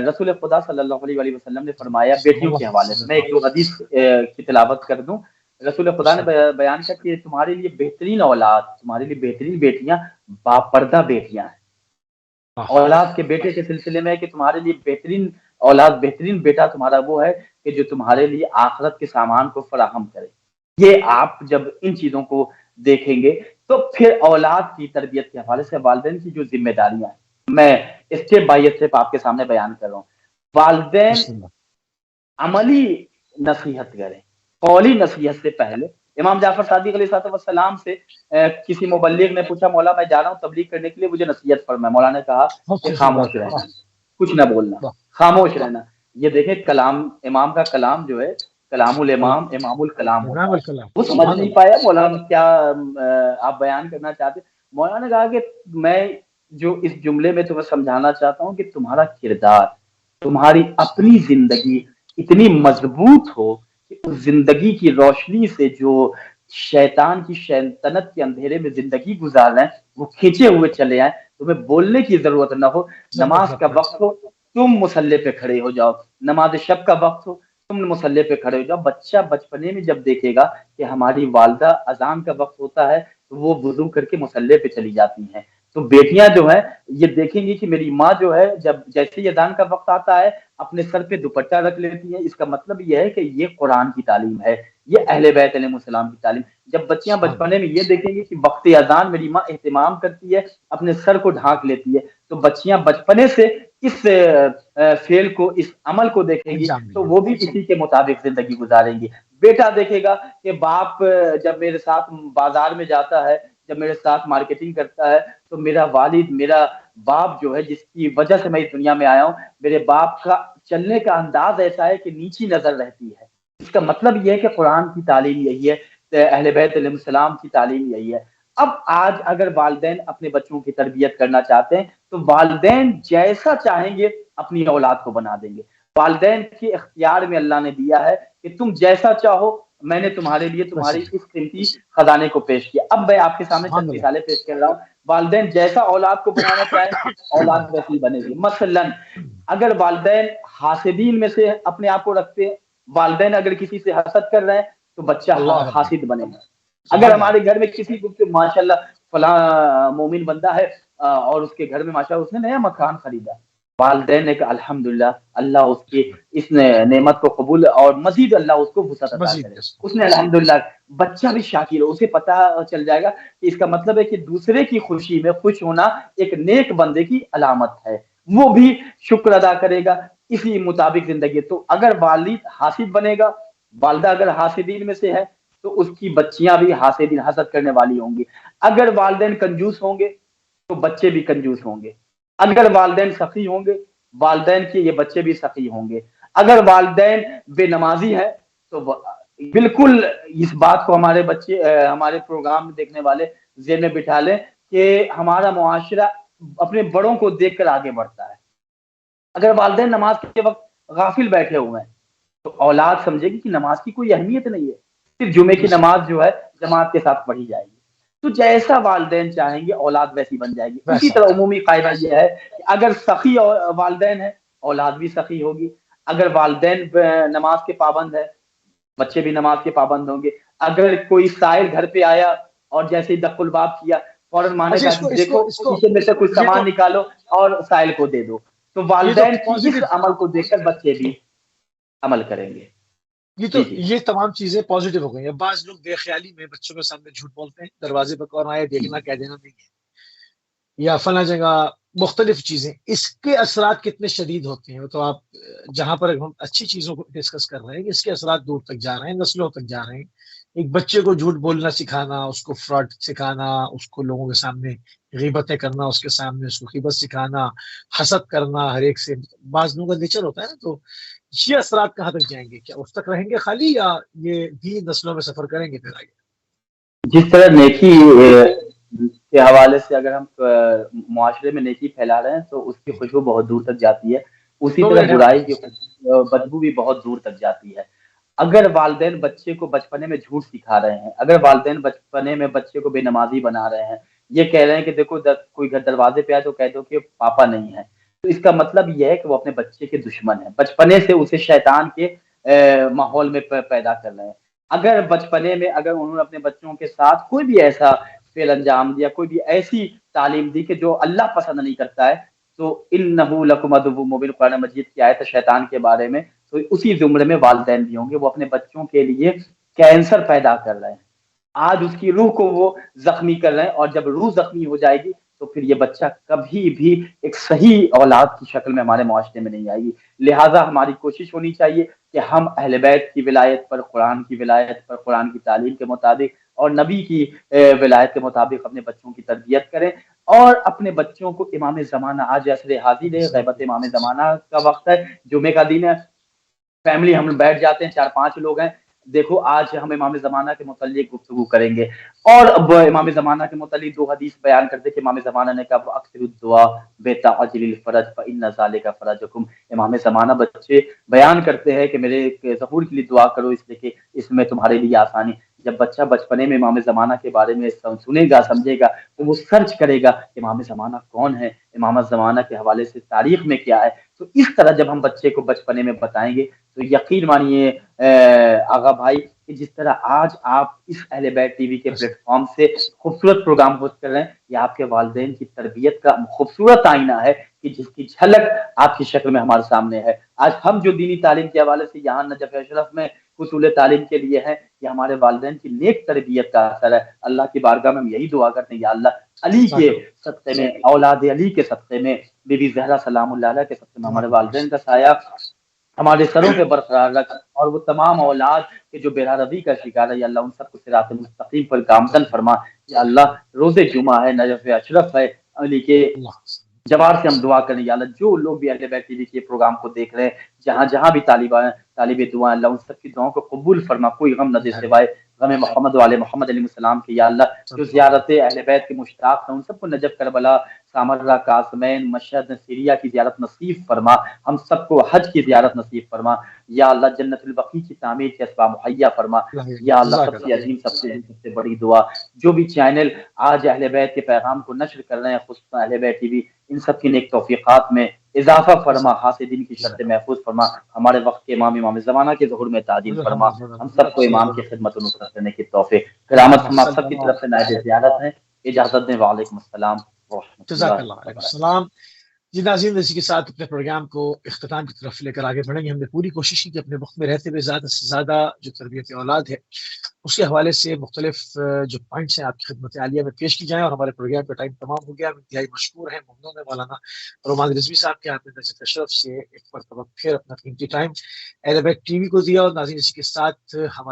رسول خدا صلی اللہ علیہ وسلم نے فرمایا بیٹیوں کے حوالے سے, میں ایک دو حدیث کی تلاوت کر دوں. رسول خدا نے بیان کیا کہ تمہارے لیے بہترین اولاد, تمہارے لیے بہترین بیٹیاں باپردہ بیٹیاں ہیں. اولاد کے بیٹے کے سلسلے میں کہ تمہارے لیے بہترین اولاد, بہترین بیٹا تمہارا وہ ہے کہ جو تمہارے لیے آخرت کے سامان کو فراہم کرے. یہ آپ جب ان چیزوں کو دیکھیں گے تو پھر اولاد کی تربیت کے حوالے سے والدین کی جو ذمہ داریاں ہیں, میں اسٹیپ بائی اسٹیپ آپ کے سامنے بیان کر رہا ہوں. والدین عملی نصیحت کریں, قولی نصیحت سے پہلے. امام جعفر صادق علیہ السلام سے کسی مبلغ نے پوچھا, مولا میں جا رہا ہوں تبلیغ کرنے کے لیے, مجھے نصیحت فرمائے. مولا نے کہا کہ خاموش رہنا, کچھ نہ بولنا, خاموش رہنا. یہ دیکھیں کلام, امام کا کلام جو ہے کلام الامام امام الکلام ہوتا ہے. وہ سمجھ نہیں پایا مولانا کیا آپ بیان کرنا چاہتے. مولانا نے کہا کہ میں جو اس جملے میں تمہیں سمجھانا چاہتا ہوں کہ تمہارا کردار, تمہاری اپنی زندگی اتنی مضبوط ہو کہ اس زندگی کی روشنی سے جو شیطان کی شیطنت کے اندھیرے میں زندگی گزار رہے ہیں وہ کھینچے ہوئے چلے آئیں. تمہیں بولنے کی ضرورت نہ ہو, نماز کا وقت ہو تم مصلی پہ کھڑے ہو جاؤ, نماز شب کا وقت ہو تم مصلی پہ کھڑے ہو جاؤ. بچہ بچپنے میں جب دیکھے گا کہ ہماری والدہ اذان کا وقت ہوتا ہے تو وہ وضو کر کے مصلی پہ چلی جاتی ہیں, تو بیٹیاں جو ہیں یہ دیکھیں گی کہ میری ماں جو ہے جب جیسے یہ اذان کا وقت آتا ہے اپنے سر پہ دوپٹہ رکھ لیتی ہے، اس کا مطلب یہ ہے کہ یہ قرآن کی تعلیم ہے، یہ اہل بیت علیہ السلام کی تعلیم۔ جب بچیاں سبحان بچپنے اللہ، میں یہ دیکھیں گی کہ وقت اذان میری ماں اہتمام کرتی ہے، اپنے سر کو ڈھانک لیتی ہے، تو بچیاں بچپنے سے اس فعل کو، اس عمل کو دیکھیں گی انجام تو دیا، وہ بھی اسی کے مطابق زندگی گزاریں گی۔ بیٹا دیکھے گا کہ باپ جب میرے ساتھ بازار میں جاتا ہے، جب میرے ساتھ مارکیٹنگ کرتا ہے، تو میرا والد، میرا باپ جو ہے جس کی وجہ سے میں اس دنیا میں آیا ہوں، میرے باپ کا چلنے کا انداز ایسا ہے کہ نیچی نظر رہتی ہے۔ اس کا مطلب یہ ہے کہ قرآن کی تعلیم یہی ہے، اہل بیت علیہ السلام کی تعلیم یہی ہے۔ اب آج اگر والدین اپنے بچوں کی تربیت کرنا چاہتے ہیں تو والدین جیسا چاہیں گے اپنی اولاد کو بنا دیں گے۔ والدین کے اختیار میں اللہ نے دیا ہے کہ تم جیسا چاہو، میں نے تمہارے لیے بس تمہاری اس قیمتی خزانے کو پیش کیا۔ اب میں آپ کے سامنے چند سبحان اللہ، مثالیں پیش کر رہا ہوں، والدین جیسا اولاد کو بنانا چاہیں اولاد ویسی بنے گی۔ مثلا اگر والدین حاسدین میں سے اپنے آپ کو رکھتے ہیں، والدین اگر کسی سے حسد کر رہے ہیں تو بچہ اللہ اکبر، حاسد بنے گا۔ اگر سبحان اللہ، ہمارے گھر میں کسی کو ماشاء اللہ فلاں مومن بندہ ہے اور اس کے گھر میں ماشاء اللہ اس نے نیا مکان خریدا، والدین نے کہا الحمدللہ، اللہ اس کی اس نعمت کو قبول اور مزید اللہ اس کو وسعت عطا مزید کرے، دس، اس نے الحمدللہ، بچہ بھی شاکر ہو، اسے پتہ چل جائے گا کہ اس کا مطلب ہے کہ دوسرے کی خوشی میں خوش ہونا ایک نیک بندے کی علامت ہے، وہ بھی شکر ادا کرے گا، اسی مطابق زندگی۔ تو اگر والد حاسد بنے گا، والدہ اگر حاسدین میں سے ہے تو اس کی بچیاں بھی حاسدین، حسد کرنے والی ہوں گی۔ اگر والدین کنجوس ہوں گے تو بچے بھی کنجوس ہوں گے، اگر والدین سخی ہوں گے والدین کے یہ بچے بھی سخی ہوں گے، اگر والدین بے نمازی ہیں تو بالکل اس بات کو ہمارے بچے ہمارے پروگرام دیکھنے والے ذہن میں بٹھا لیں کہ ہمارا معاشرہ اپنے بڑوں کو دیکھ کر آگے بڑھتا ہے۔ اگر والدین نماز کے وقت غافل بیٹھے ہوئے ہیں تو اولاد سمجھے گی کہ نماز کی کوئی اہمیت نہیں ہے، صرف جمعے کی بس نماز جو ہے جماعت کے ساتھ پڑھی جائے گی۔ تو جیسا والدین چاہیں گے اولاد ویسی بن جائے گی۔ اسی ویسا، طرح عمومی قاعدہ یہ ہے کہ اگر سخی والدین ہیں اولاد بھی سخی ہوگی، اگر والدین نماز کے پابند ہے بچے بھی نماز کے پابند ہوں گے، اگر کوئی سائل گھر پہ آیا اور جیسے ہی دخل الباب کیا فوراً ماں نے اچھا کہا اس کو کہ اس کو دیکھو اس کو کچن میں سے کچھ یہ تو سامان نکالو اور سائل کو دے دو، تو یہ تو والدین کی پازیٹو، اس عمل کو دیکھ کر بچے بھی عمل کریں گے۔ یہ تو جی جی یہ تمام چیزیں پازیٹو ہو گئی ہیں۔ بعض لوگ بے خیالی میں بچوں کے سامنے جھوٹ بولتے ہیں، دروازے پر کون آئے دیکھنا کہہ دینا نہیں ہے، یا فلاں جگہ مختلف چیزیں، اس کے اثرات کتنے شدید ہوتے ہیں تو آپ جہاں پر ہم اچھی چیزوں کو ڈسکس کر رہے ہیں اس کے اثرات دور تک جا رہے ہیں، نسلوں تک جا رہے ہیں۔ ایک بچے کو جھوٹ بولنا سکھانا، اس کو فراڈ سکھانا، اس کو لوگوں کے سامنے غیبتیں کرنا، اس کے سامنے اس کو غیبت سکھانا، حسد کرنا ہر ایک سے، بعض لوگوں کا نیچر ہوتا ہے نا، تو یہ اثرات کہاں تک جائیں گے؟ کیا اس تک رہیں گے خالی، یا یہ بھی نسلوں میں سفر کریں گے پھر آگے؟ جس طرح نیکی کے حوالے سے اگر ہم معاشرے میں نیکی پھیلا رہے ہیں تو اس کی خوشبو بہت دور تک جاتی ہے، اسی دو طرح منٹ ہے آپ کے برائی کی پاس۔ بدبو بھی بہت دور تک جاتی ہے۔ اگر والدین بچے کو بچپنے میں جھوٹ سکھا رہے ہیں، اگر والدین بچپنے میں بچے کو بے نمازی بنا رہے ہیں، یہ کہہ رہے ہیں کہ دیکھو کوئی گھر دروازے پہ آئے تو کہہ دو کہ پاپا نہیں ہے، تو اس کا مطلب یہ ہے کہ وہ اپنے بچے کے دشمن ہیں، بچپنے سے اسے شیطان کے ماحول میں پیدا کر رہے ہیں۔ اگر بچپنے میں اگر انہوں نے اپنے بچوں کے ساتھ کوئی بھی ایسا فعل انجام دیا، کوئی بھی ایسی تعلیم دی کہ جو اللہ پسند نہیں کرتا ہے، تو انہ لکم عدو مبین، قرآن مجید کی آیت ہے شیطان کے بارے میں، تو اسی زمرے میں والدین بھی ہوں گے، وہ اپنے بچوں کے لیے کینسر پیدا کر رہے ہیں، آج اس کی روح کو وہ زخمی کر رہے ہیں، اور جب روح زخمی ہو جائے گی تو پھر یہ بچہ کبھی بھی ایک صحیح اولاد کی شکل میں ہمارے معاشرے میں نہیں آئے گی۔ لہٰذا ہماری کوشش ہونی چاہیے کہ ہم اہل بیت کی ولایت پر، قرآن کی ولایت پر، قرآن کی تعلیم کے مطابق اور نبی کی ولایت کے مطابق اپنے بچوں کی تربیت کریں، اور اپنے بچوں کو امام زمانہ، آج عصر حاضر ہے، غیبت امام زمانہ کا وقت ہے، جمعے کا دن ہے، فیملی ہم بیٹھ جاتے ہیں 4-5 لوگ ہیں، دیکھو آج ہم امام زمانہ کے متعلق گفتگو کریں گے، اور اب امام زمانہ کے متعلق 2 حدیث بیان کرتے کہ امام زمانہ نے کہا اکثر الدعاء بتعجیل الفرج فإن ذلک فرجکم۔ امام زمانہ بچے بیان کرتے ہیں کہ میرے ظہور کے لیے دعا کرو، اس لیے کہ اس میں تمہارے لیے آسانی۔ جب بچہ بچپنے میں امام زمانہ کے بارے میں سنے گا، سمجھے گا، تو وہ سرچ کرے گا کہ امام زمانہ کون ہے، امام زمانہ کے حوالے سے تاریخ میں کیا ہے، تو تو اس طرح جب ہم بچے کو بچپنے میں بتائیں گے تو یقین مانیے آغا بھائی کہ جس طرح آج آپ اس اہل بیت ٹی وی کے پلیٹ فارم سے خوبصورت پروگرام ہوسٹ کر رہے ہیں، یہ آپ کے والدین کی تربیت کا خوبصورت آئینہ ہے کہ جس کی جھلک آپ کی شکل میں ہمارے سامنے ہے۔ آج ہم جو دینی تعلیم کے حوالے سے یہاں نجف اشرف میں حصول تعلیم کے لیے ہیں، یہ ہمارے والدین کی نیک تربیت کا اثر ہے۔ اللہ کی بارگاہ میں ہم یہی دعا کرتے ہیں، یا اللہ علی کے صدقے میں، اولاد علی کے صدقے میں، بی بی زہرا سلام اللہ علیہ کے صدقے میں ہمارے والدین کا سایہ ہمارے سروں پہ برقرار رکھ، اور وہ تمام اولاد کے جو بے روی کا شکار ہے یا اللہ ان سب کو صراط مستقیم پر گامزن فرما۔ یا اللہ روز جمعہ ہے، نجف اشرف ہے، علی کے جوار سے ہم دعا کریں، یا اللہ جو لوگ بھی اہل بیت ٹی وی کے پروگرام کو دیکھ رہے ہیں، جہاں جہاں بھی طالب دعا، اللہ ان سب کی دعاؤں کو قبول فرما، کوئی غم نہ دے سوائے غم محمد والے محمد علیہ السلام کے۔ یا اللہ جو زیارت اہل بیت کے مشتاق ہیں ان سب کو نجف، کربلا، سامرہ، قاسمین، مشہد، سیریا کی زیارت نصیب فرما، ہم سب کو حج کی زیارت نصیب فرما۔ یا اللہ جنت البقیع کی تعمیر کے اسباب مہیا فرما۔ یا اللہ سب سے عظیم، سب سے بڑی دعا، جو بھی چینل آج اہل بیت کے پیغام کو نشر کر رہے ہیں، خصوصاً اہل بیت ٹی وی، ان سب کی نیک توفیقات میں اضافہ فرما، حاسدین کی شرط محفوظ فرما، ہمارے وقت کے امام زمانہ کے ظہور میں تعظیم فرما، ہم سب کو امام کی خدمت و نصرت کرنے کی توفیق۔ قیامت ہم آپ سب کی طرف سے نائب زیارت ہیں، اجازت دیں، وعلیکم السلام ورحمۃ اللہ السلام۔ جی ناظرین، اسی کے ساتھ اپنے پروگرام کو اختتام کی طرف لے کر آگے بڑھیں گے۔ ہم نے پوری کوشش کی کہ اپنے وقت میں رہتے ہوئے زیادہ سے زیادہ جو تربیت اولاد ہے اس کے حوالے سے مختلف جو پوائنٹس ہیں آپ کی خدمت عالیہ میں پیش کی جائیں، اور ہمارے پروگرام کا ٹائم تمام ہو گیا۔ ہم انتہائی مشکور ہیں، ممنون ہے مولانا رومان رضوی صاحب کے، آپ نے نجف اشرف سے ایک مرتبہ پھر اپنا قیمتی ٹائم اہل بیت ٹی وی کو دیا۔ اور ناظرین، اسی کے ساتھ ہمارے